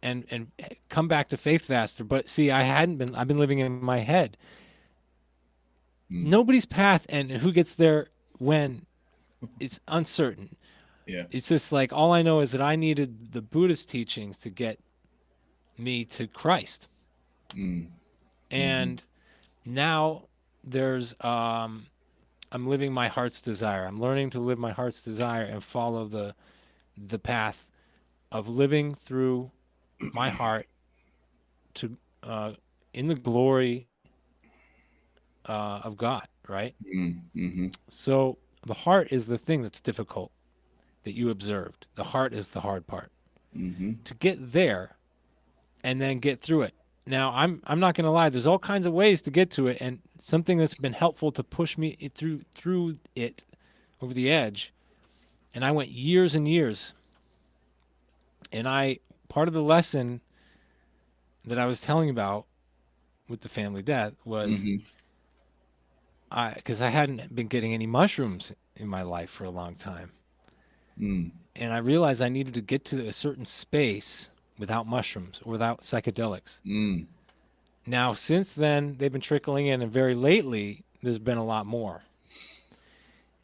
and and come back to faith faster. But see, I've been living in my head. mm. Nobody's path and who gets there when it's uncertain. Yeah. It's just like all I know is that I needed the Buddhist teachings to get me to Christ. Mm, mm-hmm. And now there's I'm living my heart's desire. I'm learning to live my heart's desire and follow the path of living through my heart to in the glory of God, right? Mm, mm-hmm. So the heart is the thing that's difficult that you observed. The heart is the hard part. Mm-hmm. To get there and then get through it. Now, I'm not going to lie. There's all kinds of ways to get to it, and something that's been helpful to push me through it over the edge. And I went years and years, and I part of the lesson that I was telling about with the family death was Mm-hmm. I because I hadn't been getting any mushrooms in my life for a long time, Mm, and I realized I needed to get to a certain space without mushrooms or without psychedelics. mm, Now, since then, they've been trickling in, and very lately, there's been a lot more.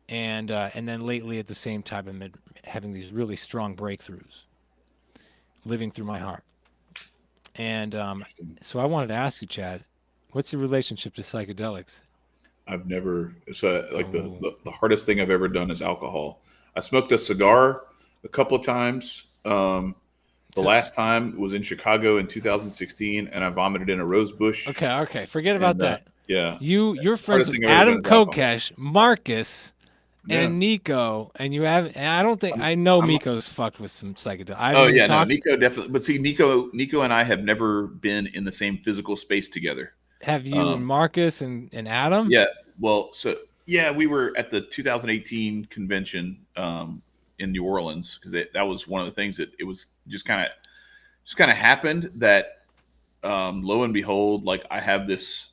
And then lately, at the same time, I've been having these really strong breakthroughs, living through my heart. And interesting. so I wanted to ask you, Chad, what's your relationship to psychedelics? I've never like Oh, the hardest thing I've ever done is alcohol. I smoked a cigar a couple of times. The so last time was in Chicago in 2016, and I vomited in a rose bush. okay, okay, forget about And that. yeah, You're friends hardest with thing I've ever done Adam is alcohol. Kokesh, Marcus, Yeah, and Nico, and you have. And I don't think I'm, I know I'm Miko's fucked with some psychedelics. I haven't Oh even yeah, no, talked. Nico definitely. But see, Nico and I have never been in the same physical space together. Have you and Um, Marcus and Adam? yeah, well, so yeah, we were at the 2018 convention in New Orleans because that was one of the things that it was just kind of happened that lo and behold, like I have this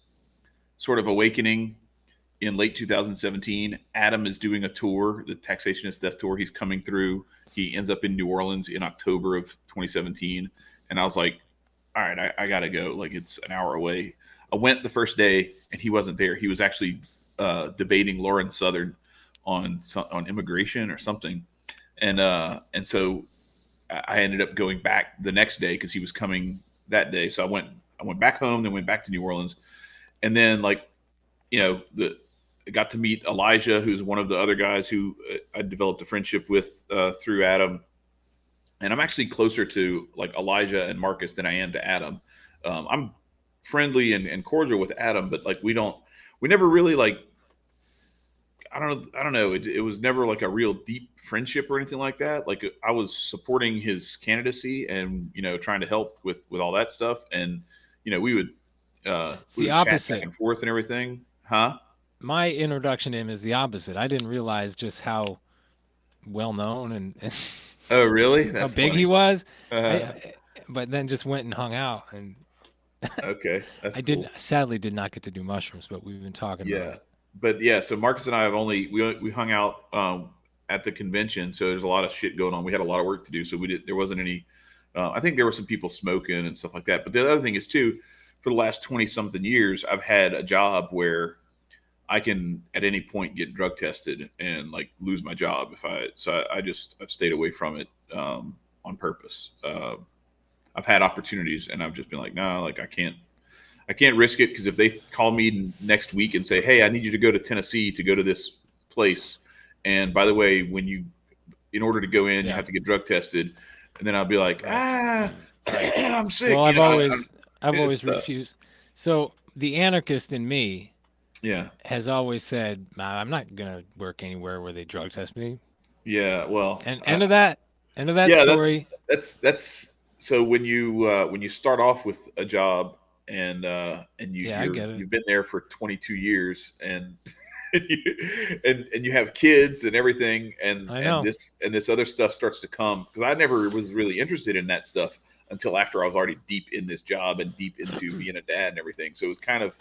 sort of awakening in late 2017. Adam is doing a tour, the Taxation is Theft tour. He's coming through. He ends up in New Orleans in October of 2017. And I was like, all right, I got to go. Like, it's an hour away. I went the first day and he wasn't there. He was actually debating Lauren Southern on immigration or something. And so I ended up going back the next day because he was coming that day. So I went back home, then went back to New Orleans, and then like the I got to meet Elijah, who's one of the other guys who I developed a friendship with through Adam. And I'm actually closer to like Elijah and Marcus than I am to Adam. I'm friendly and cordial with Adam, but like we never really like, I don't know. It was never like a real deep friendship or anything like that. Like I was supporting his candidacy and trying to help with all that stuff, and It's we the would chat back opposite. and forth and everything, huh? My introduction to him is the opposite. I didn't realize just how well known and Oh, really? how That's big he funny. was. Uh, But then just went and hung out, and okay, that's I did cool. sadly did not get to do mushrooms, but we've been talking about Yeah, it. but yeah. So Marcus and I have only we hung out at the convention. So there's a lot of shit going on. We had a lot of work to do. So there wasn't any. I think there were some people smoking and stuff like that. But the other thing is too, for the last 20 something years, I've had a job where I can at any point get drug tested and like lose my job if I. So I've stayed away from it on purpose. I've had opportunities and I've just been like, no, like I can't risk it because if they call me next week and say, hey, I need you to go to Tennessee to go to this place, and by the way, in order to go in, you Yeah. have to get drug tested, and then I'll be like, Right. Right. I'm sick. Well, You know, I've always it's refused. So the anarchist in me yeah, has always said, "Nah, I'm not gonna work anywhere where they drug test me." yeah. Well, And end of that yeah, story. that's so when you start off with a job and Yeah, I get it. you've been there for 22 years and and you have kids and everything I know. and this other stuff starts to come because I never was really interested in that stuff until after I was already deep in this job and deep into being a dad and everything. So it was kind of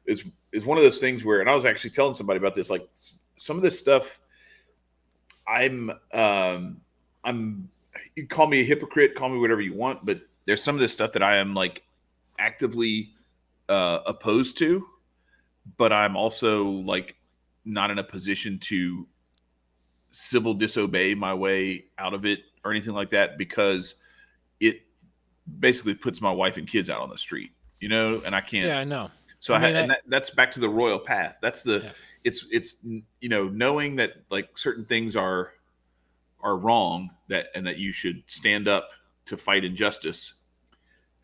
is one of those things where, and I was actually telling somebody about this, like some of this stuff I'm I'm you call me a hypocrite, call me whatever you want, but there's some of this stuff that I am like actively opposed to, but I'm also like not in a position to civil disobey my way out of it or anything like that because it basically puts my wife and kids out on the street, you know, and I can't. Yeah, I know. So I mean, and that's back to the royal path. That's the yeah, it's you know knowing that like certain things are wrong that and that you should stand up to fight injustice,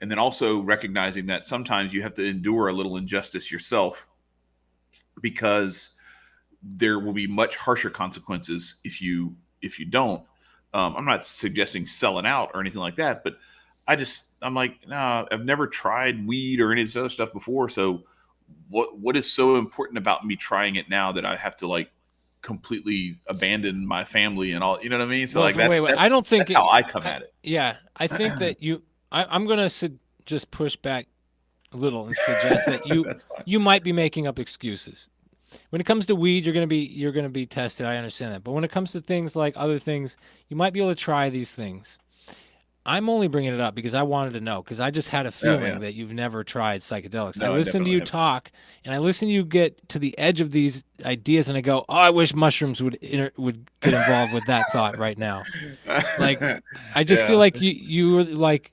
and then also recognizing that sometimes you have to endure a little injustice yourself because there will be much harsher consequences if you don't. I'm not suggesting selling out or anything like that, but I'm like, nah, I've never tried weed or any of this other stuff before. So what is so important about me trying it now that I have to like completely abandon my family and all, you know what I mean? So well, like wait. I don't think that's how it. I come I, at it. yeah, I think that I'm gonna just push back a little and suggest that That's fine. you might be making up excuses. When it comes to weed, you're gonna be tested. I understand that, but when it comes to things like other things, you might be able to try these things. I'm only bringing it up because I wanted to know because I just had a Yeah, feeling yeah. that you've never tried psychedelics. I No, I listen to definitely you haven't. talk, and I listen to you get to the edge of these ideas, and I go, "Oh, I wish mushrooms would get involved with that thought right now." Like, I just feel Yeah. like you were like,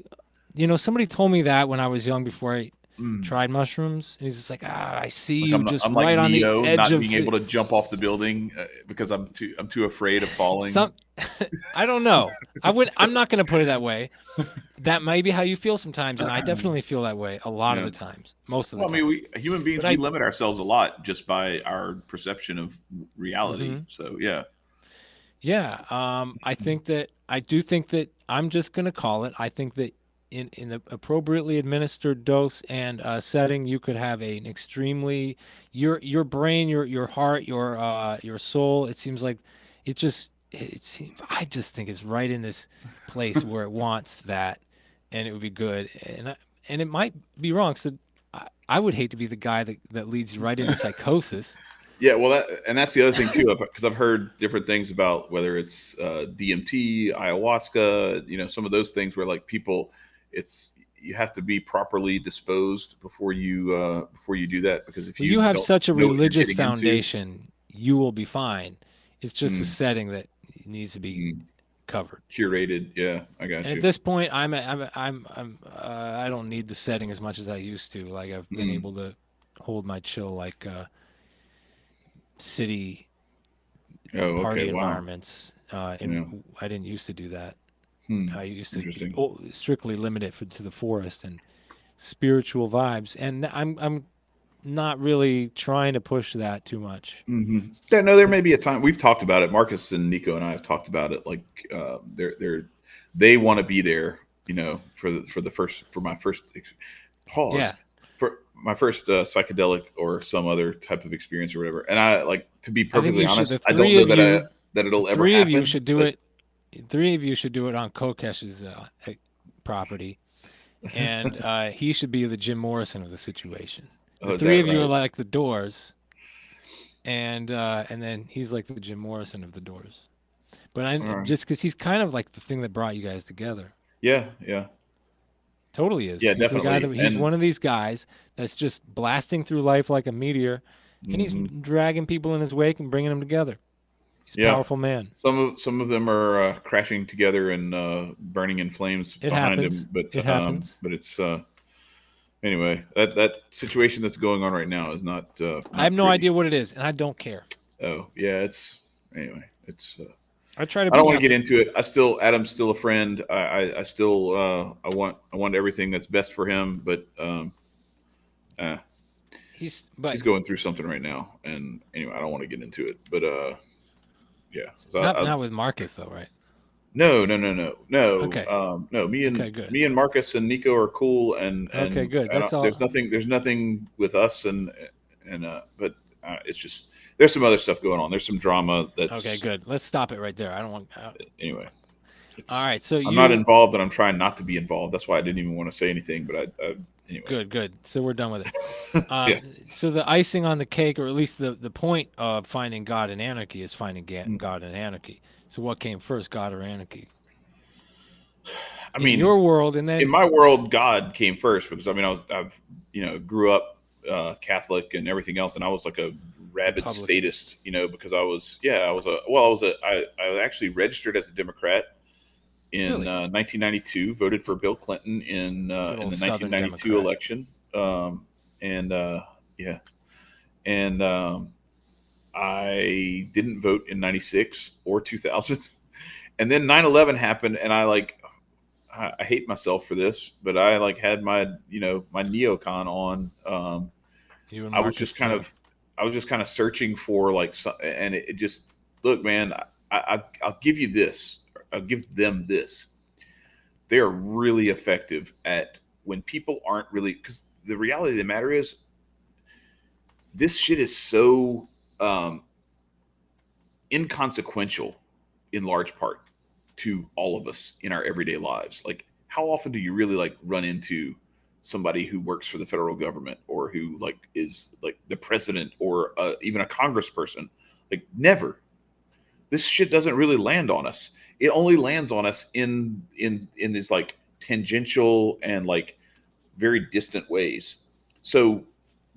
somebody told me that when I was young before I Mm. tried mushrooms, and he's just like, "Ah, I see Like you just I'm like right on the Neo, edge not of being able to jump off the building because I'm too afraid of falling. some." I don't know. I'm not going to put it that way. That may be how you feel sometimes, and I definitely feel that way a lot of Yeah. the times, most of the Well, I mean, time. we human beings But we I, limit ourselves a lot just by our perception of reality. hmm So yeah. yeah, I do think that I'm just gonna call it. I think that in the appropriately administered dose and setting, you could have an extremely your brain, your heart, your soul. It seems like it seems I just think it's right in this place where it wants that, and it would be good. And it might be wrong. So I would hate to be the guy that leads you right into psychosis. Yeah, well, and that's the other thing too, because I've heard different things about whether it's DMT, ayahuasca, you know, some of those things where like people, it's you have to be properly disposed before you do that because if Well, you you have don't such a know what you're religious getting into, foundation, you will be fine. It's just a mm, setting that needs to be mm, covered. curated, yeah, I And got at you. this point, I don't need the setting as much as I used to. Like I've been Mm. able to hold my chill, like city Oh, okay, party wow, environments. yeah, And I didn't used to do that. hmm. I used to Interesting. strictly limit it to the forest and spiritual vibes. And I'm not really trying to push that too much. Yeah, no, there may be a time we've talked about it. Marcus and Nico and I have talked about it. Like, they want to be there, you know, for my first pause Yeah. for my first psychedelic or some other type of experience or whatever. And I like to be I think perfectly you should. honest, I don't know that The it'll ever three of you happen. should do But it. Three of you should do it on Kokesh's property, and he should be the Jim Morrison of the situation. The oh, is three that of you are right? like the Doors, and then he's like the Jim Morrison of the Doors. But All I right. just because he's kind of like the thing that brought you guys together. Yeah, yeah. Totally is. Yeah, He's the guy definitely. that he's And one of these guys that's just blasting through life like a meteor, and he's mhm, dragging people in his wake and bringing them together. He's a yeah, powerful man. some of them are crashing together and burning in flames It behind happens. him. It happens. But it's anyway, that situation that's going on right now is I have not no pretty. idea what it is, and I don't care. Oh yeah, it's anyway. It's I try to I be don't want to get neutral. into it. Adam's still a friend. I still I want everything that's best for him, but uh, But he's going through something right now, and anyway, I don't want to get into it. But yeah, so not with Marcus though, right? no, Okay. no. Okay. Good. Me and Marcus and Nico are cool, Okay. and Good. I That's don't, all. there's nothing with us, and but it's just there's some other stuff going on. There's some drama Okay. that's Good. Let's stop it right there. I don't want. anyway. All It's right. So I'm not you. involved, and I'm trying not to be involved. That's why I didn't even want to say anything. But I anyway, Good. Good. So we're done with it. yeah. So the icing on the cake, or at least the point of finding God in anarchy, is finding God in anarchy. So what came first, God or anarchy? I In mean, your world, and in then my world, God came first because I mean, I've grew up Catholic and everything else, and I was like a rabid Republican. statist, because I was actually registered as a Democrat in Really, 1992, voted for Bill Clinton good in old the Southern 1992 Democrat. election, and yeah, and I didn't vote in 96 or 2000. And then 9/11 happened, and I hate myself for this, but I like had my my neocon on. You and I was Marcus just kind too. of I was just kind of searching for and it just look, man. I'll give you this. I'll give them this. They are really effective at when people aren't really, because the reality of the matter is this shit is so um, inconsequential in large part to all of us in our everyday lives. Like, how often do you really like run into somebody who works for the federal government or who like is like the president or even a congressperson? Like, never. This shit doesn't really land on us. It only lands on us in these like tangential and like very distant ways. So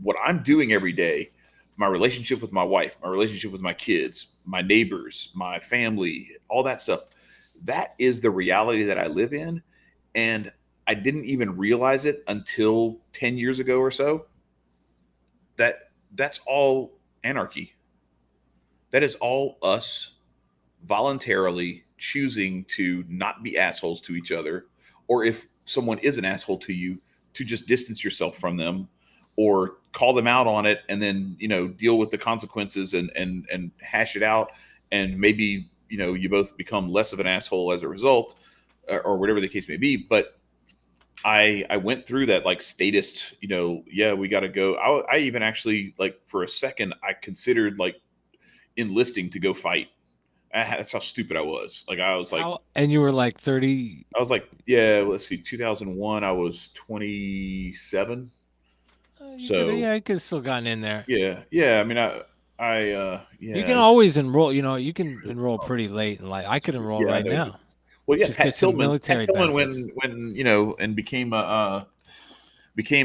what I'm doing every day, my relationship with my wife, my relationship with my kids, my neighbors, my family, all that stuff, that is the reality that I live in. And I didn't even realize it until 10 years ago or so that that's all anarchy. That is all us voluntarily choosing to not be assholes to each other, or if someone is an asshole to you, to just distance yourself from them or call them out on it and then deal with the consequences and hash it out, and maybe you both become less of an asshole as a result, or whatever the case may be. But I went through that like statist, yeah, we got to go. I even actually, like, for a second I considered like enlisting to go fight. That's how stupid I was. Like, How? And you were like 30. yeah, let's see, 2001, I was 27. You could, So, yeah, you could have still gotten in there. yeah, I mean, You can yeah, always enroll. You can enroll pretty late in life. I could enroll yeah, I right know. now. Well, yeah, Just get some Pat military Tillman, benefits. when and became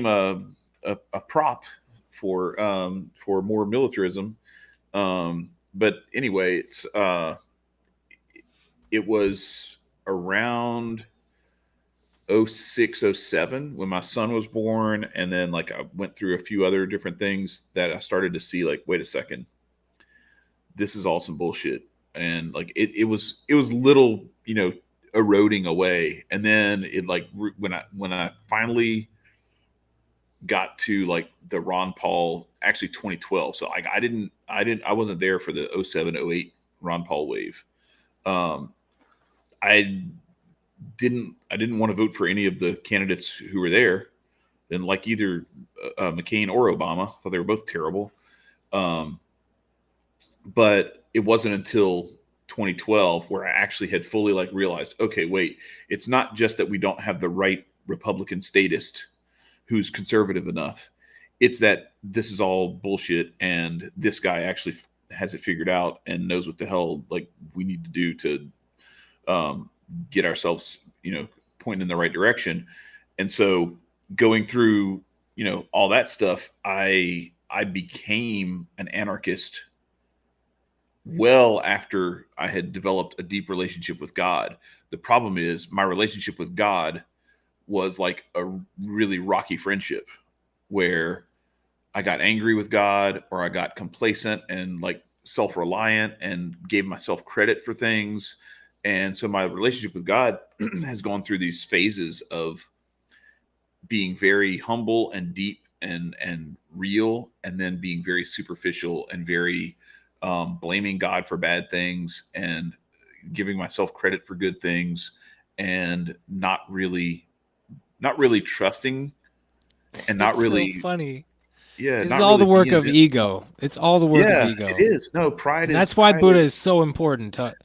a prop for more militarism. But anyway, it was around 06, 07 when my son was born, and then like I went through a few other different things that I started to see, like, wait a second, this is all some bullshit. And like it was little, eroding away. And then it like when I finally got to like the Ron Paul, actually 2012. So like I wasn't there for the 07, 08 Ron Paul wave. um I I didn't want to vote for any of the candidates who were there. Didn't like either McCain or Obama. Thought they were both terrible. Um, but it wasn't until 2012 where I actually had fully like realized, okay, wait, it's not just that we don't have the right Republican statist who's conservative enough. It's that this is all bullshit, and this guy actually has it figured out and knows what the hell like we need to do to um, get ourselves, pointing in the right direction. And so going through, all that stuff, I became an anarchist well after I had developed a deep relationship with God. The problem is my relationship with God was like a really rocky friendship where I got angry with God or I got complacent and like self-reliant and gave myself credit for things. And so my relationship with God has gone through these phases of being very humble and deep and real, and then being very superficial and very blaming God for bad things and giving myself credit for good things, and not really trusting, and not It's so really, funny. yeah, It's not all really the work being of invincible. ego. It's all the work of Yeah, it ego. is. No, pride And is that's why pride Buddha is is so important to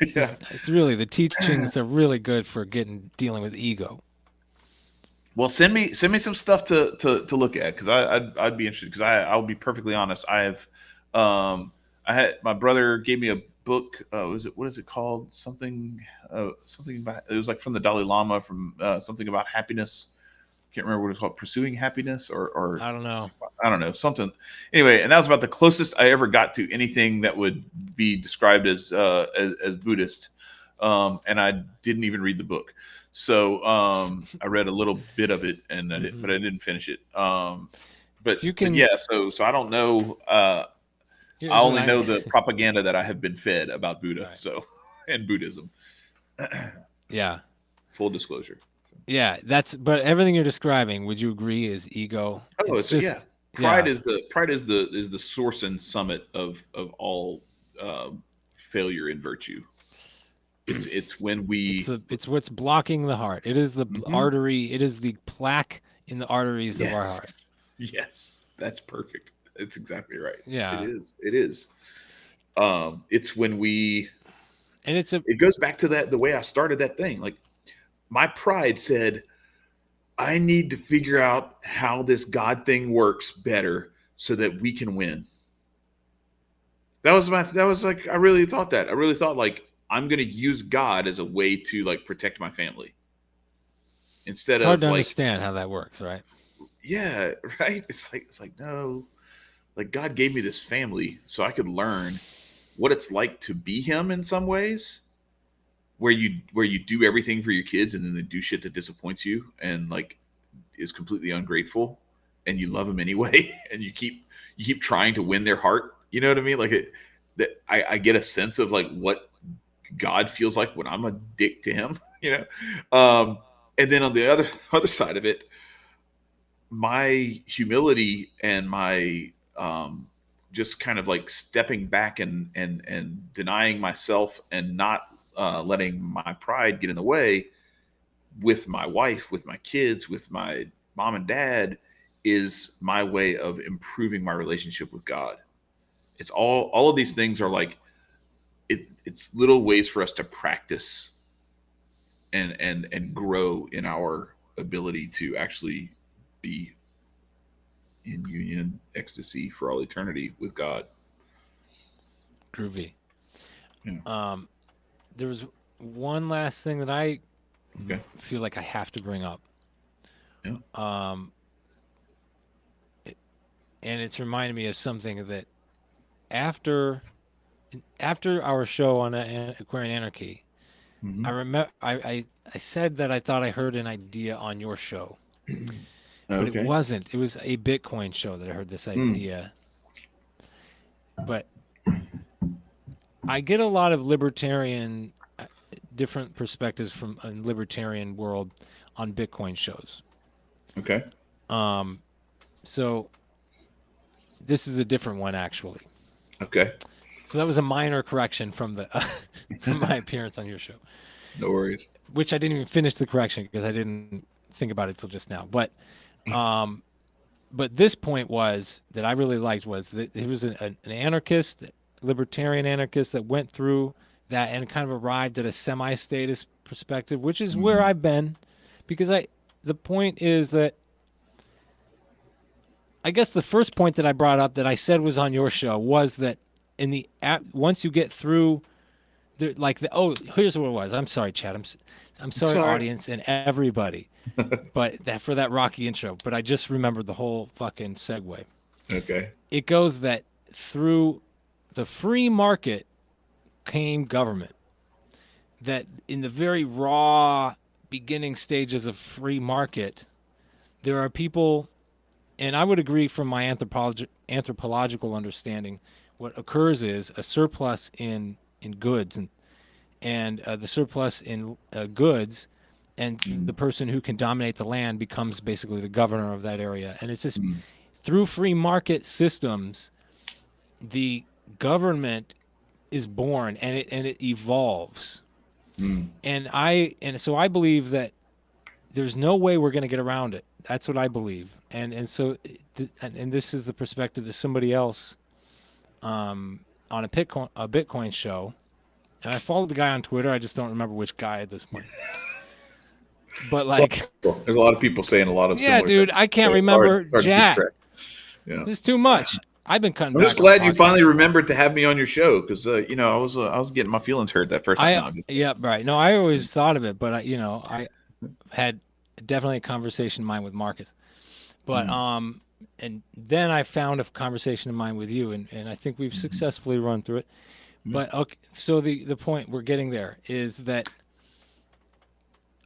yeah. it's really the teachings are really good for getting dealing with ego. Well, send me some stuff to look at, because I'd be interested, because I'll be perfectly honest. Um I had my brother gave me a book. Was it, what is it called? Something about, it was like from the Dalai Lama, from something about happiness. Can't remember what it's called. Pursuing happiness, or I don't know. I don't know, something. Anyway, and that was about the closest I ever got to anything that would be described as Buddhist. And I didn't even read the book. So I read a little bit of it, and Hmm. but I didn't finish it. But If you but can, yeah, so I don't know. I here's what only I know the propaganda that I have been fed about Buddha. right. So and Buddhism. Yeah. Full disclosure. Yeah, that's but everything you're describing, would you agree is ego? Oh, It's it's yeah. just yeah. Pride is the source and summit of all failure in virtue. It's when we. It's what's blocking the heart. It is the Mhm. artery, it is the plaque in the arteries of our heart. Yes, yes, that's perfect. That's exactly right. It Yeah. is. It is. It's when we. And it's a It goes back to that, the way I started that thing. Like, my pride said, I need to figure out how this God thing works better so that we can win. That was like, I really thought that. I really thought, like, I'm gonna use God as a way to like protect my family, instead it's hard of to like, understand how that works, right? yeah, right. It's like no, like, God gave me this family so I could learn what it's like to be him in some ways, where you do everything for your kids and then they do shit that disappoints you and like is completely ungrateful, and you love them anyway, and you keep trying to win their heart. You know what I mean? Like, that I get a sense of like what God feels like when I'm a dick to him. You know, and then on the other side of it, my humility and my just kind of like stepping back and denying myself and not letting my pride get in the way, with my wife, with my kids, with my mom and dad, is my way of improving my relationship with God. It's all of these things are like, it's little ways for us to practice and grow in our ability to actually be in union, ecstasy for all eternity with God. Groovy. Yeah. Um there was one last thing that I Okay. feel like I have to bring up. Yeah. Um and it's reminded me of something that after after our show on Aquarian Anarchy, I Hmm. remember I said that I thought I heard an idea on your show, but it Okay. wasn't. It was a Bitcoin show that I heard this Mm. idea. But I get a lot of libertarian, different perspectives from a libertarian world on Bitcoin shows. Okay. Um, so this is a different one actually. Okay. So that was a minor correction from the from my appearance on your show, No worries. which I didn't even finish the correction because I didn't think about it till just now. Um, but this point was that I really liked was that he was an anarchist, libertarian anarchist that went through that and kind of arrived at a semi-status perspective, which is where Hmm. I've been, because I the point is that I guess the first point that I brought up that I said was on your show was that in the once you get through like the oh, here's what it was. I'm sorry, Chad. I'm It's sorry, all right. audience and everybody, but that for that rocky intro. But I just remembered the whole fucking segue. Okay. It goes that through the free market came government. That in the very raw beginning stages of free market, there are people, and I would agree from my anthropological understanding, what occurs is a surplus in goods and the surplus in goods, and the Mm, person who can dominate the land becomes basically the governor of that area. And it's just mm, through free market systems, the government is born and it evolves. mm. And so I believe that there's no way we're going to get around it. That's what I believe. And so and this is the perspective of somebody else on a Bitcoin show. And I followed the guy on Twitter. I just don't remember which guy at this point. But It's a lot like, of people. There's a lot of people saying a lot of yeah, similar things. dude, I So can't it's remember hard to keep Jack. track. Yeah. It's too much. I've been cutting I'm just back on glad you finally podcasts. remembered to have me on your show because I was getting my feelings hurt that first time. No, I'm just kidding. Yeah, right. No, I always thought of it, but I had definitely a conversation in mind with Marcus. But Mm, and then I found a conversation in mind with you, and I think we've mhm. successfully run through it. Yeah. But okay, so the point we're getting there is that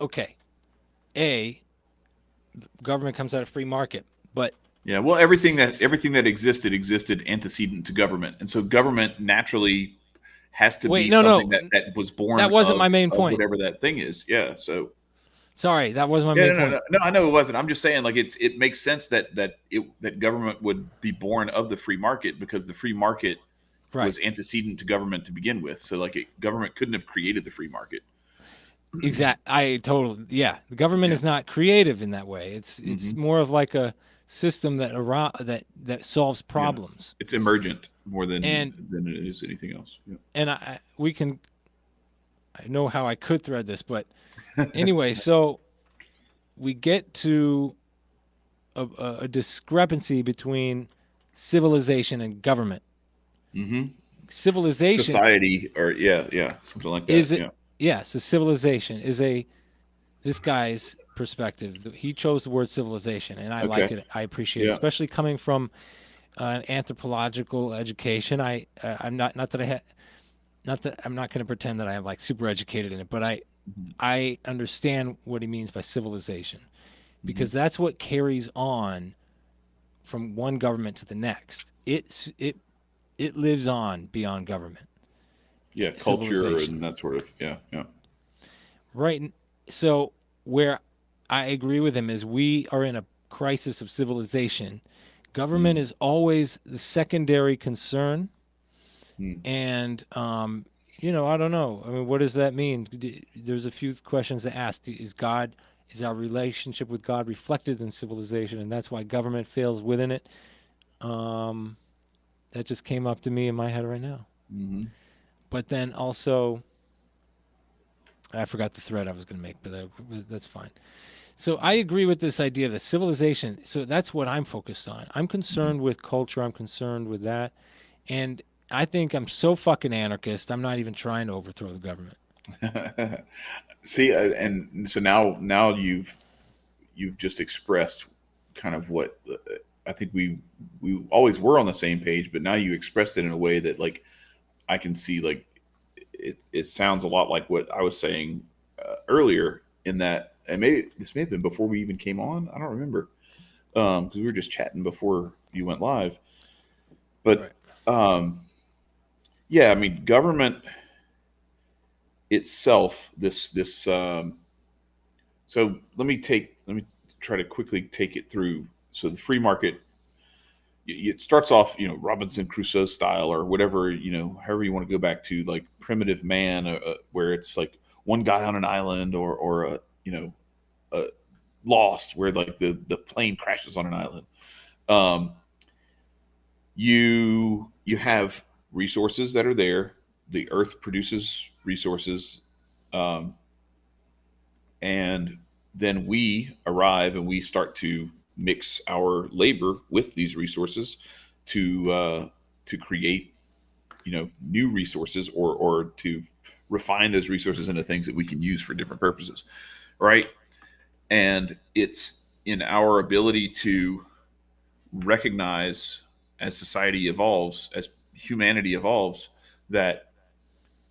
okay, a government comes out of free market, but Yeah, well, everything that existed antecedent to government, and so government naturally has to wait, be no, something no, that was that born wasn't my main of point. whatever that thing is. Yeah, so Sorry, that wasn't my yeah, main no, no, point. no, no. I know it wasn't. I'm just saying, like it makes sense that government would be born of the free market because the free market Right. was antecedent to government to begin with. So like government couldn't have created the free market. I totally, yeah. The government Yeah. is not creative in that way. It's Hmm. more of like a system that solves Yeah. problems. It's emergent more And than it is anything else. Yeah. and we can I know how I could thread this, but anyway, so we get to a discrepancy between civilization and government. Hmm. Civilization Society or yeah, something like that. is it? Yeah. Yeah, so civilization is a this guy's perspective. He chose the word civilization, and I like Okay. it. I appreciate it, Yeah. especially coming from an anthropological education. I'm not that I ha- not that I'm not going to pretend that I am like super educated in it, but Hmm. I understand what he means by civilization Hmm. because that's what carries on from one government to the next. It lives on beyond government. Yeah, culture Civilization, and that sort of yeah, yeah. right? So where I agree with him is we are in a crisis of civilization. Government Mm, is always the secondary concern, mm. and I don't know. I mean, what does that mean? There's a few questions to ask. Is our relationship with God reflected in civilization, and that's why government fails within it? Um, that just came up to me in my head right now. Mhm. But then also, I forgot the thread I was going to make, but that's fine. So I agree with this idea of the civilization. So that's what I'm focused on. I'm Mhm. concerned with culture. I'm concerned with that, and I think I'm so fucking anarchist. I'm not even trying to overthrow the government. See, and so now you've just expressed kind of what I think we always were on the same page, but now you expressed it in a way that like I can see like it sounds a lot like what I was saying earlier in that, and maybe this may have been before we even came on. I don't remember because we were just chatting before you went live, but Right. um, yeah, I mean government itself so let me try to quickly take it through. So the free market, it starts off, Robinson Crusoe style or whatever, however you want to go back to, like primitive man, where it's like one guy on an island, or a lost where like the plane crashes on an island. Um, you have resources that are there. The earth produces resources, um, and then we arrive and we start to mix our labor with these resources to create new resources, or to refine those resources into things that we can use for different purposes, right? And it's in our ability to recognize as society evolves, as humanity evolves, that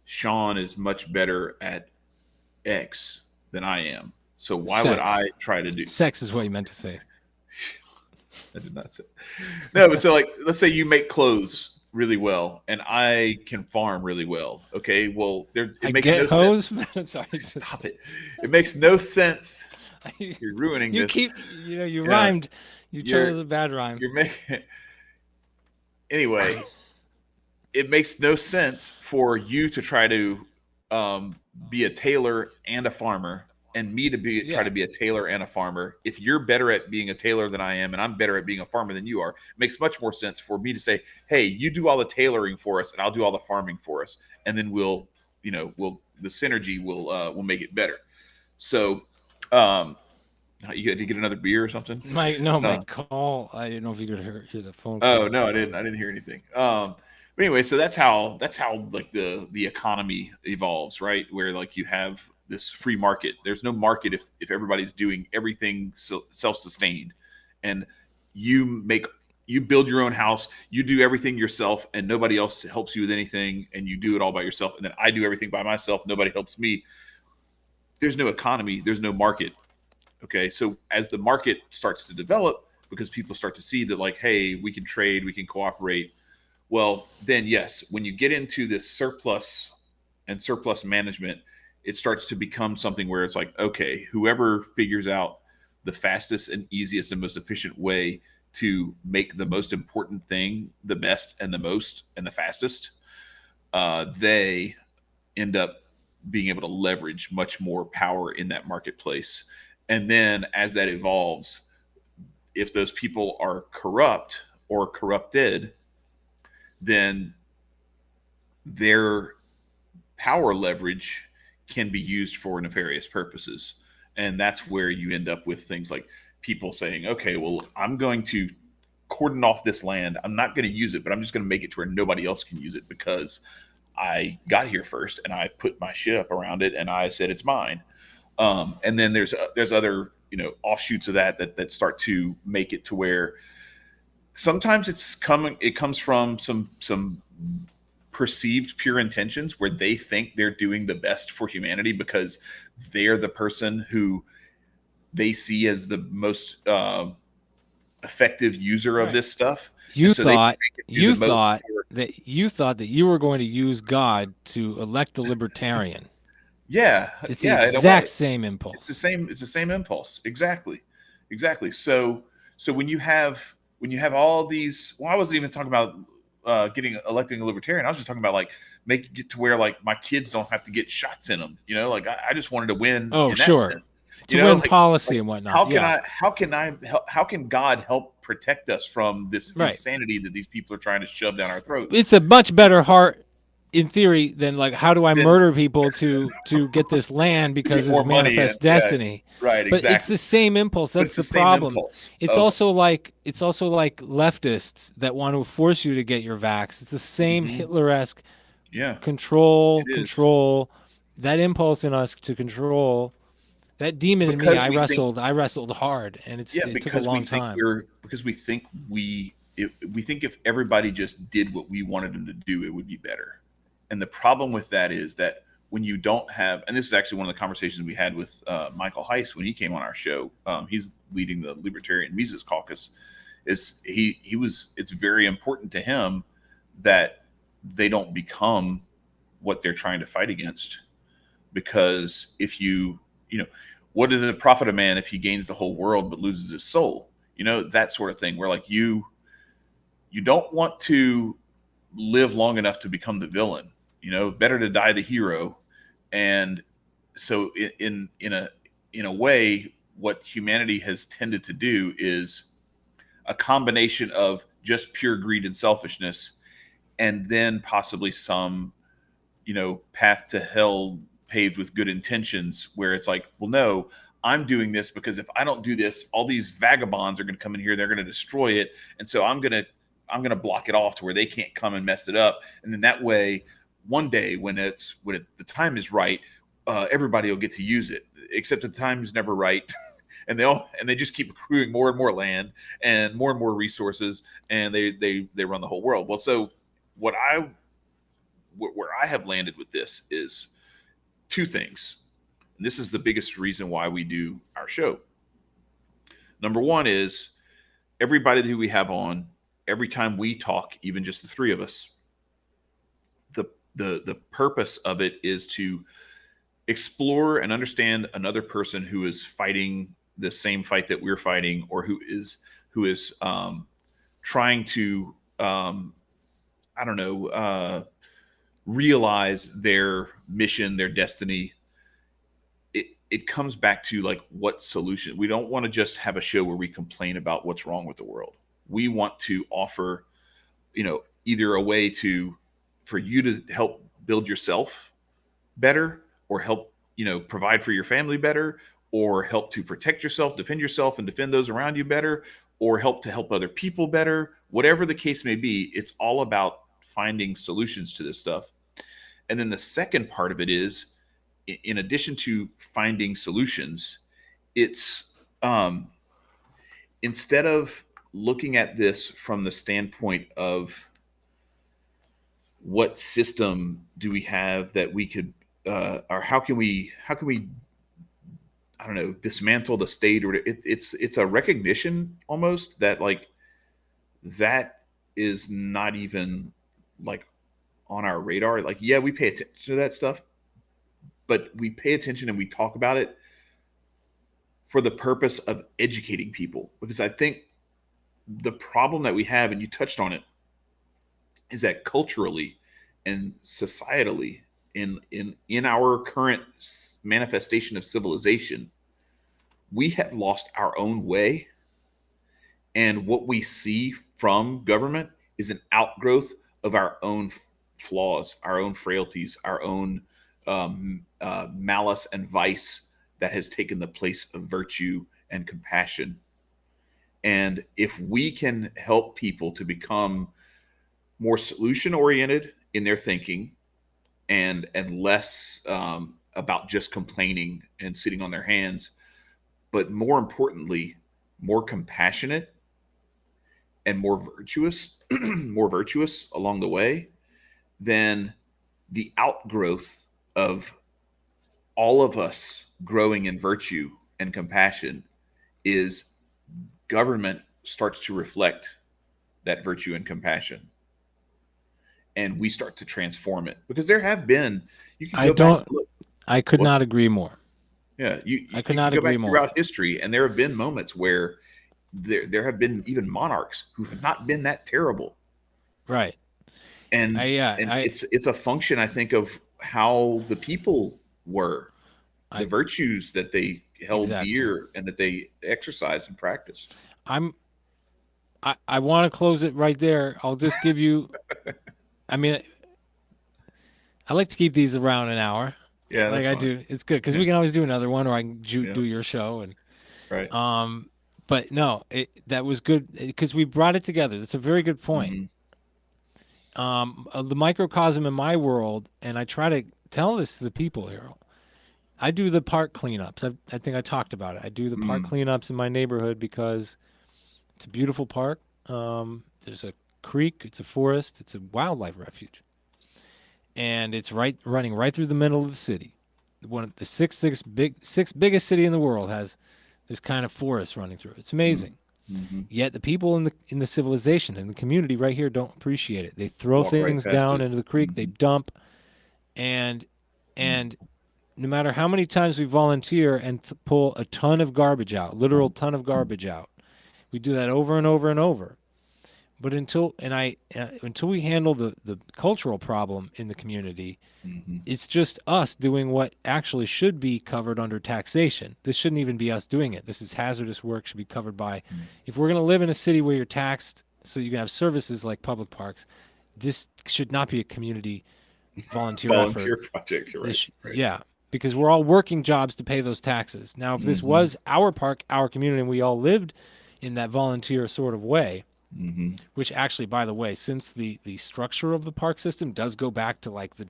Sean is much better at X than I am. So why would I Sex. try to do? Sex is what you meant to say. I did not say. No, but so like, let's say you make clothes really well, and I can farm really well. Okay, well, there it I makes get no sense. hose. I'm sorry. Stop it. It makes no sense. You, You're ruining you this. keep, you Yeah, rhymed. You you're chose a bad rhyme. you're making anyway. It makes no sense for you to try to um, be a tailor and a farmer, and me to be try Yeah. to be a tailor and a farmer. If you're better at being a tailor than I am, and I'm better at being a farmer than you are, it makes much more sense for me to say, "Hey, you do all the tailoring for us, and I'll do all the farming for us, and then we'll the synergy will make it better." So, um, you had to get another beer or something. My Uh, call. I didn't know if you could hear the phone Oh call. no, I didn't. I didn't hear anything. But anyway, so that's how like the economy evolves, right? Where like you have this free market. There's no market if everybody's doing everything self sustained, and you make you build your own house, you do everything yourself, and nobody else helps you with anything, and you do it all by yourself, and then I do everything by myself. Nobody helps me. There's no economy. There's no market. Okay, so as the market starts to develop, because people start to see that, like, hey, we can trade, we can cooperate. Well, then yes, when you get into this surplus and surplus management, it starts to become something where it's like, okay, whoever figures out the fastest and easiest and most efficient way to make the most important thing the best and the most and the fastest, they end up being able to leverage much more power in that marketplace. And then as that evolves, if those people are corrupt or corrupted, then their power leverage can be used for nefarious purposes. And that's where you end up with things like people saying, okay, well, I'm going to cordon off this land. I'm not going to use it, but I'm just going to make it to where nobody else can use it because I got here first and I put my shit up around it and I said it's mine. And then there's other offshoots of that start to make it to where sometimes it comes from some perceived pure intentions where they think they're doing the best for humanity because they're the person who they see as the most effective user of Right. this stuff, and You so they thought think they can do you the most thought for. that you were going to use God to elect a libertarian. Yeah, It's the yeah, in a way exact same it's the impulse. same it's the same impulse, exactly. So when you have all these, well, I wasn't even talking about getting electing a libertarian. I was just talking about like making it to where like my kids don't have to get shots in them, like I just wanted to win Oh, in that sure. sense, To win like policy and whatnot. Yeah. how can God help protect us from this Right. insanity that these people are trying to shove down our throats? It's a much better heart in theory than like how do I Then murder people to get this land to because get it's more money and manifest yeah, destiny. right, But it's exactly. the same impulse. But That's it's the the same problem. impulse of It's also like leftists that want to force you to get your vax. It's the same mhm, Hitler-esque yeah, control, it is. control. That impulse in us to control, that demon in me, Because we think, I wrestled hard, and yeah, it took a because we long think time. we think if everybody just did what we wanted them to do, it would be better. And the problem with that is that when you don't have, and this is actually one of the conversations we had with Michael Heiss when he came on our show. He's leading the Libertarian Mises Caucus. Is he was it's very important to him that they don't become what they're trying to fight against, because if you know what is the profit of man if he gains the whole world but loses his soul, that sort of thing, where like you don't want to live long enough to become the villain, better to die the hero. And so in a way, what humanity has tended to do is a combination of just pure greed and selfishness, and then possibly some path to hell paved with good intentions, where it's like, well, no, I'm doing this because if I don't do this, all these vagabonds are going to come in here, they're going to destroy it, and so I'm going to block it off to where they can't come and mess it up. And then that way one day the time is right, everybody will get to use it. Except the time is never right, and they just keep accruing more and more land and more resources, and they run the whole world. Well, so what I where I have landed with this is two things. And this is the biggest reason why we do our show. Number one is everybody that we have on, every time we talk, even just the three of us, the purpose of it is to explore and understand another person who is fighting the same fight that we're fighting, or who is trying to I don't know, realize their mission, their destiny. It comes back to like what solution. We don't want to just have a show where we complain about what's wrong with the world. We want to offer, either a way for you to help build yourself better, or help, provide for your family better, or help to protect yourself, defend yourself, and defend those around you better, or help other people better. Whatever the case may be, it's all about finding solutions to this stuff. And then the second part of it is, in addition to finding solutions, it's instead of looking at this from the standpoint of what system do we have that we could, or how can we I don't know, dismantle the state, or it's a recognition almost that like that is not even like on our radar. Like, yeah, we pay attention to that stuff, but we pay attention and we talk about it for the purpose of educating people. Because I think the problem that we have, and you touched on it, is that culturally and societally, in our current manifestation of civilization, we have lost our own way, and what we see from government is an outgrowth of our own flaws, our own frailties, our own malice and vice that has taken the place of virtue and compassion. And if we can help people to become more solution oriented in their thinking, and less about just complaining and sitting on their hands, but more importantly, more compassionate and more virtuous, more virtuous along the way, then the outgrowth of all of us growing in virtue and compassion is government starts to reflect that virtue and compassion, and we start to transform it. Because there have been, you can I go back don't. and look. I could What? not agree more. Yeah, I you could can not go agree back more. throughout history, and there have been moments where there have been even monarchs who have not been that terrible, Right. I and yeah. and I it's a function, I think, of how the people were, the I virtues that they held exactly. dear and that they exercised and practiced. I'm. I want to close it right there. I'll just give you. I mean, I like to keep these around an hour, Yeah, like that's I fine. do. It's good because Yeah, we can always do another one, or I can yeah, do your show and right. um. But no, that was good because we brought it together. That's a very good point. Hmm. The microcosm in my world, and I try to tell this to the people here. I do the park cleanups. I think I talked about it. I do the park Mm. cleanups in my neighborhood because it's a beautiful park. There's a creek. It's a forest. It's a wildlife refuge, and it's right running right through the middle of the city. One of the six biggest city in the world has this kind of forest running through it. It's Mm. amazing. Hmm. Yet the people in the civilization in the community right here don't appreciate it. They throw Walk right things past down it. into the creek. They Hmm. dump, and Mm. and no matter how many times we volunteer and pull a ton of garbage out, literal ton of garbage out, we do that over and over and over. But until we handle the cultural problem in the community, Hmm. it's just us doing what actually should be covered under taxation. This shouldn't even be us doing it. This is hazardous work, should be covered by. If we're going to live in a city where you're taxed so you can have services like public parks, this should not be a community volunteer effort. Volunteer projects, you're right. Right. Yeah, because we're all working jobs to pay those taxes. Now, if this Hmm. was our park, our community, and we all lived in that volunteer sort of way, Hmm. which actually, by the way, since the structure of the park system does go back to like the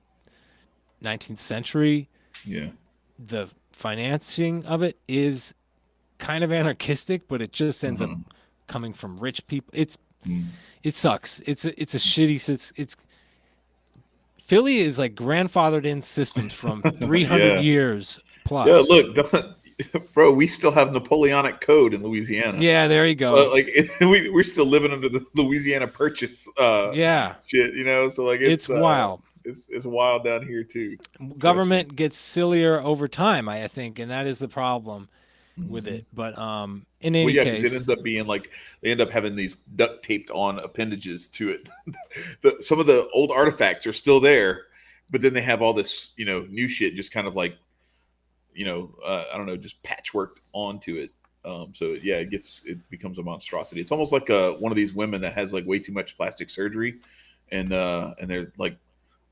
19th century. Yeah. The financing of it is kind of anarchistic, but it just ends up Uh-huh. coming from rich people. Mm. It sucks. It's a shitty. It's Philly is like grandfathered in systems from 300 Yeah. years Yeah. plus. Look, bro, we still have Napoleonic Code in Louisiana. Yeah, there you go. Like we're still living under the Louisiana Purchase Yeah, shit, you know. So like it's wild. it's wild down here too. Trust me. Government gets sillier over time, I think, and that is the problem with Hmm. it. But in Well, any yeah, because it case, ends up being like they end up having these duct taped on appendages to it. Some of the old artifacts are still there, but then they have all this, new shit just kind of like, I don't know, just patchworked onto it. So yeah, it becomes a monstrosity. It's almost like one of these women that has like way too much plastic surgery, and their like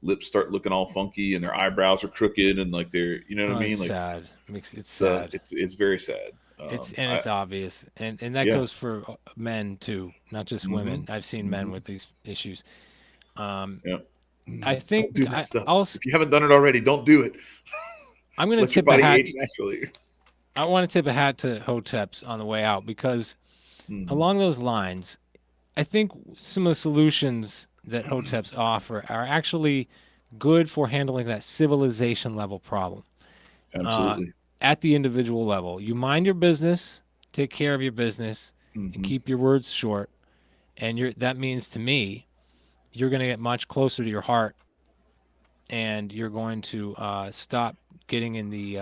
lips start looking all funky, and their eyebrows are crooked, and like they're, you know what I oh, it's mean? Like sad. It's sad. it's very sad. It's obvious, and that Yeah. goes for men too, not just Hmm. women. I've seen men Hmm. with these issues. Um, Yeah. I Don't do think that I stuff. also If you haven't done it already, don't do it. I'm gonna Let your tip a body hat. age naturally. I want to tip a hat to Hoteps on the way out because Hmm. along those lines, I think some of the solutions that Hoteps offer are actually good for handling that civilization level problem. Uh, Absolutely. at the individual level, you mind your business, take care of your business, and Hmm. keep your words short. And that means to me, you're going to get much closer to your heart, and you're going to stop getting in the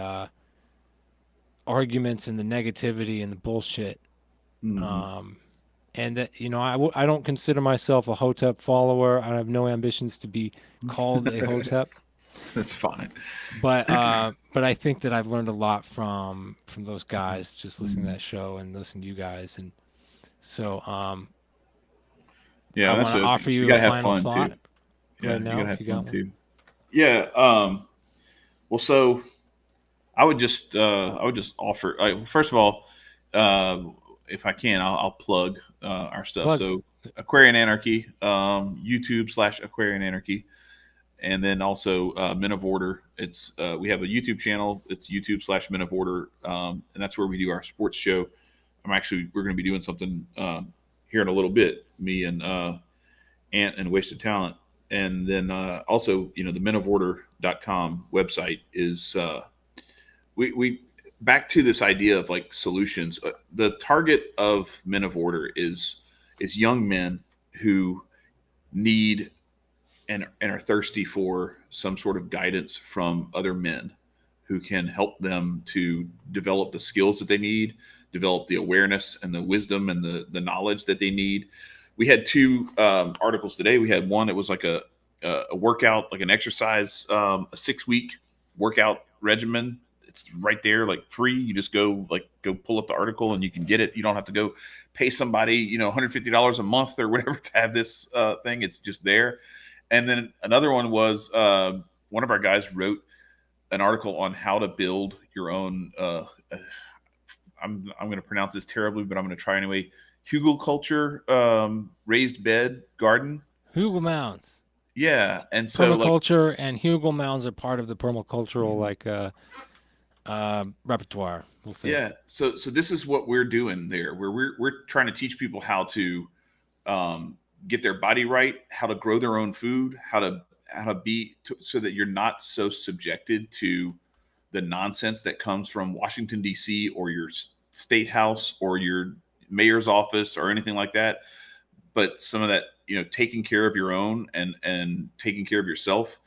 arguments and the negativity and the bullshit. Hmm. Um, and that I don't consider myself a Hotep follower. I have no ambitions to be called a Hotep, That's fine. but I think that I've learned a lot from those guys just listening to Mhm. that show and listening to you guys, and so I Yeah, that's want to the other thing. offer You you a gotta have final fun too. thought right Yeah, you now gotta if have you fun got one. too. Yeah. Well, so I would just offer. First of all, uh, if I can, I'll plug our stuff. Plug. So Aquarian Anarchy, YouTube/Aquarian Anarchy, and then also Men of Order. It's we have a YouTube channel. It's YouTube/Men of Order, and that's where we do our sports show. We're going to be doing something here in a little bit. Me and Ant and Wasted Talent, and then also the menoforder.com website is we back to this idea of like solutions. The target of Men of Order is young men who need and are thirsty for some sort of guidance from other men who can help them to develop the skills that they need, develop the awareness and the wisdom and the knowledge that they need. We had two articles today. We had one that was like a workout, like an exercise, a 6 week workout regimen. It's right there, like free. You just go pull up the article and you can get it. You don't have to go pay somebody, $150 a month or whatever to have this thing. It's just there. And then another one was one of our guys wrote an article on how to build your own. I'm going to pronounce this terribly, but I'm going to try anyway. Hugel culture raised bed garden. Hugel Mounds. Yeah, and so like Permaculture and Hugel Mounds are part of the permacultural repertoire. We'll say. yeah, so this is what we're doing there, where we're trying to teach people how to get their body right, how to grow their own food, how to so that you're not so subjected to the nonsense that comes from Washington D.C. or your state house or your mayor's office or anything like that. But some of that, taking care of your own and taking care of yourself.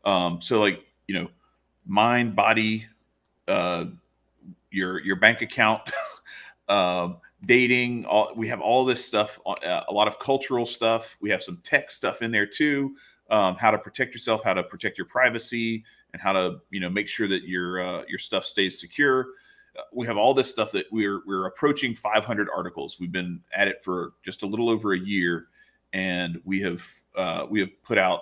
So like mind, body, uh, your bank account, dating. We have all this stuff. A lot of cultural stuff. We have some tech stuff in there too. How to protect yourself, how to protect your privacy, and how to make sure that your stuff stays secure. We have all this stuff that we're approaching 500 articles. We've been at it for just a little over a year, and we have put out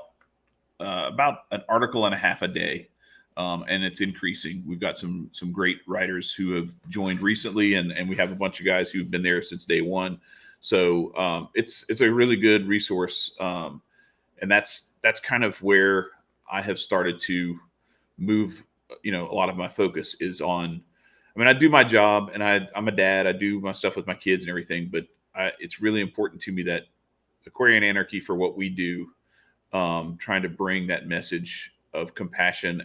about an article and a half a day, and it's increasing. We've got some great writers who have joined recently, and we have a bunch of guys who've been there since day one. So it's a really good resource, and that's kind of where I have started to. move, a lot of my focus is on. I mean, I do my job, and I'm a dad. I do my stuff with my kids and everything, but it's really important to me that Aquarian Anarchy, for what we do, trying to bring that message of compassion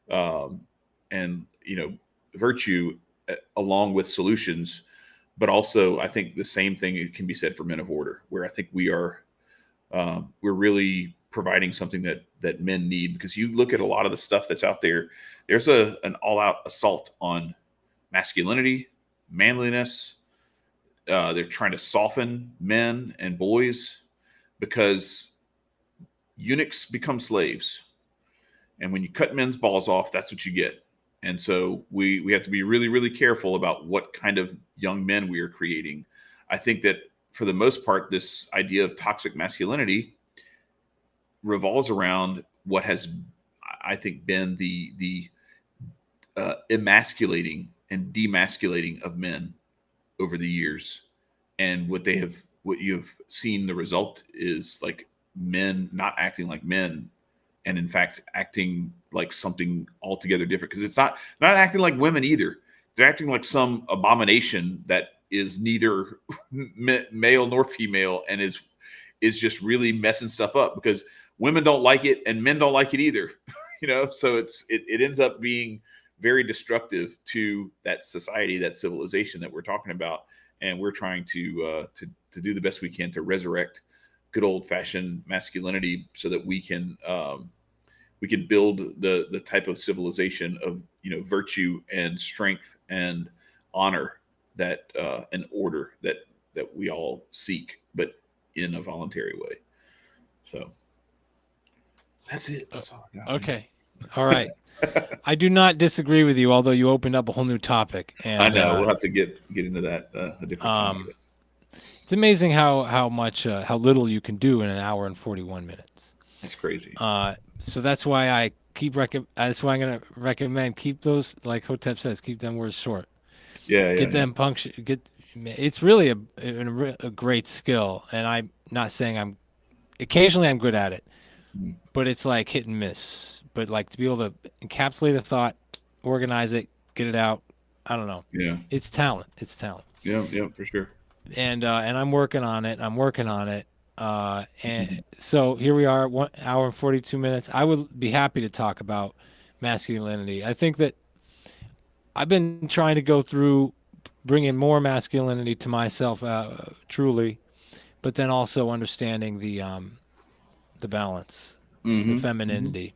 um, and virtue, along with solutions. But also, I think the same thing can be said for Men of Order, where I think we're really providing something that men need, because you look at a lot of the stuff that's out there. There's an all out assault on masculinity, manliness. They're trying to soften men and boys because eunuchs become slaves, and when you cut men's balls off, that's what you get. And so we have to be really, really careful about what kind of young men we are creating. I think that for the most part, this idea of toxic masculinity revolves around what has, I think, been the emasculating and demasculating of men over the years. And what you have seen, the result is like men not acting like men, and in fact acting like something altogether different, because it's not acting like women either. They're acting like some abomination that is neither male nor female, and is just really messing stuff up, because women don't like it and men don't like it either. So it ends up being very destructive to that society, that civilization that we're talking about. And we're trying to do the best we can to resurrect good old fashioned masculinity, so that we can build the type of civilization of virtue and strength and honor, that and order that we all seek, but in a voluntary way. So that's it. That's all I got. Okay. All right. I do not disagree with you, although you opened up a whole new topic. I And know we'll have to get into that a different time, I guess. it's amazing how much how little you can do in an hour and 41 minutes. That's crazy. So that's why that's why I'm gonna recommend, keep those, like Hotep says, keep them words short. Yeah, Get them punctual. It's really a great skill, and I'm not saying I'm. Occasionally, I'm good at it, Mm. but it's like hit and miss. But like to be able to encapsulate a thought, organize it, get it out. I don't know. Yeah, It's talent. It's talent. yeah, for sure. And I'm working on it. I'm working on it. Mhm. And so here we are, 1 hour and 42 minutes. I would be happy to talk about masculinity. I think that I've been trying to go through bringing more masculinity to myself, truly, but then also understanding the balance, the Mhm. Mhm. femininity,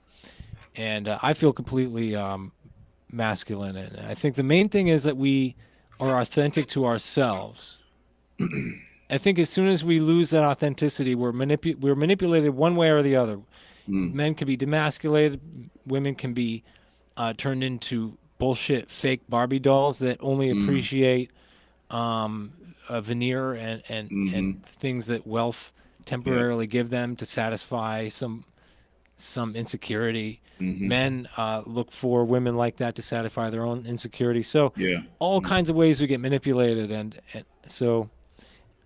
and I feel completely masculine. And I think the main thing is that we are authentic to ourselves. I think as soon as we lose that authenticity, we're manipulated one way or the other. Mm. Men can be demasculated, women can be turned into bullshit fake Barbie dolls that only Mm. appreciate a veneer and Mhm. things that wealth Yeah. temporarily give them to satisfy some insecurity. Mhm. Men look for women like that to satisfy their own insecurity. So Yeah. all Yeah. kinds of ways we get manipulated, and so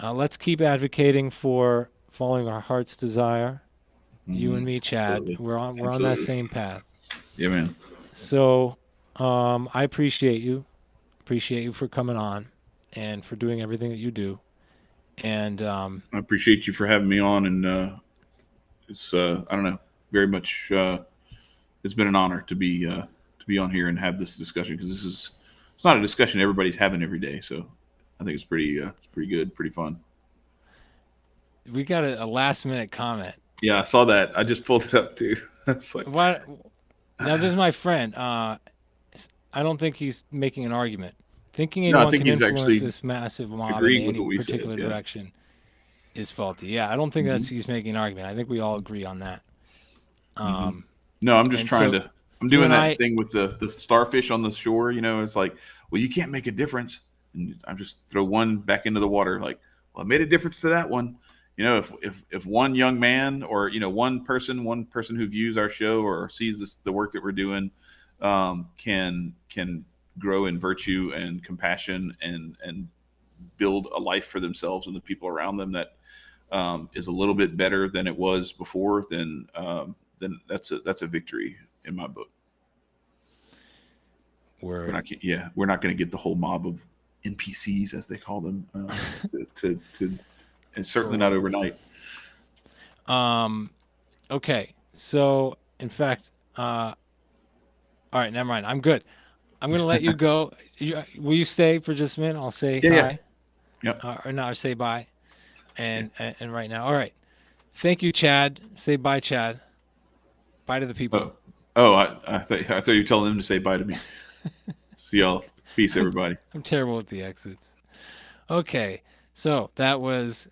let's keep advocating for following our heart's desire. You and Mhm. me, Chad, Absolutely. we're on that Absolutely. same path. Yeah, man. So I appreciate you for coming on and for doing everything that you do. And I appreciate you for having me on, and it's I don't know, very much. It's been an honor to be on here and have this discussion, because it's not a discussion everybody's having every day. So I think it's pretty good, pretty fun. we got a last minute comment. Yeah, I saw that. I just pulled it up too. It's like, What? Now, this is my friend. I don't think he's making an argument. Thinking no, I anyone think can he's influence actually this massive mob in agreeing with any what we said. particular Yeah. direction is faulty. Yeah, I don't think that's Hmm. he's making an argument. I think we all agree on that. Hmm. Um, No, I'm just and trying so to. I'm you doing and that I, thing with the starfish on the shore. It's like, well, you can't make a difference, and I just throw one back into the water. Like, well, I made a difference to that one. If one young man, or one person who views our show or sees the work that we're doing, can grow in virtue and compassion, and build a life for themselves and the people around them that is a little bit better than it was before, then that's a victory in my book. we're Word. not yeah, we're not going to get the whole mob of NPCs as they call them and certainly not Totally. overnight. Um. Okay. So, in fact, all right. Never mind. I'm good. I'm gonna let you go. Will you stay for just a minute? I'll say Yeah, yeah, hi, yep. or no, say bye. Yeah. And right now, all right. Thank you, Chad. Say bye, Chad. Bye to the people. Oh, I thought you were telling them to say bye to me. See y'all. Peace, I'm, everybody. I'm terrible with the exits. Okay, so that was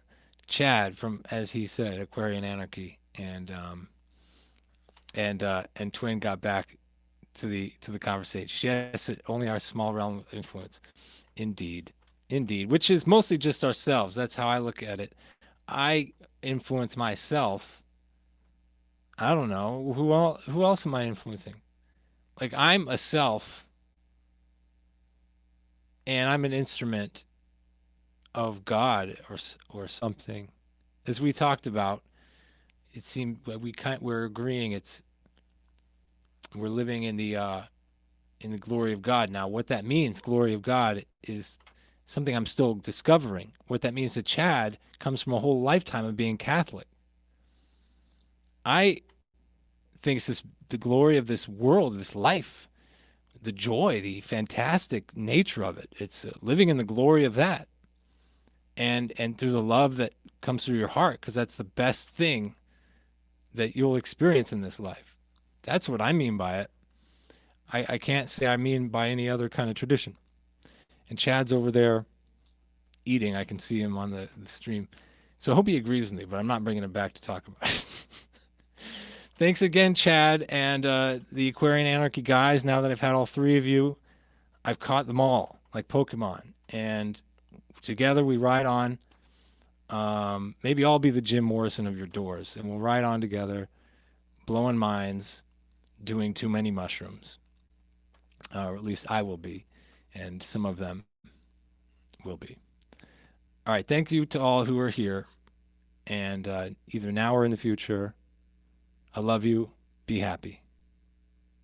Chad from, as he said, Aquarian Anarchy, and Twin got back to the conversation. Yes, only our small realm of influence. Indeed, indeed, which is mostly just ourselves. That's how I look at it. I influence myself. I don't know who else am I influencing? Like I'm a self, and I'm an instrument of God or something. As we talked about, it seemed we're agreeing we're living in the glory of God. Now, what that means, glory of God, is something I'm still discovering. What that means to Chad comes from a whole lifetime of being Catholic. I think it's this, the glory of this world, this life, the joy, the fantastic nature of it. It's living in the glory of that, and through the love that comes through your heart, because that's the best thing that you'll experience in this life. That's what I mean by it. I can't say I mean by any other kind of tradition. And Chad's over there eating. I can see him on the stream. So I hope he agrees with me, but I'm not bringing him back to talk about it. Thanks again, Chad, and the Aquarian Anarchy guys. Now that I've had all three of you, I've caught them all like Pokemon. And together we ride on. Maybe I'll be the Jim Morrison of your doors, and we'll ride on together, blowing minds, doing too many mushrooms. Or at least I will be, and some of them will be. All right. Thank you to all who are here, and either now or in the future. I love you. Be happy.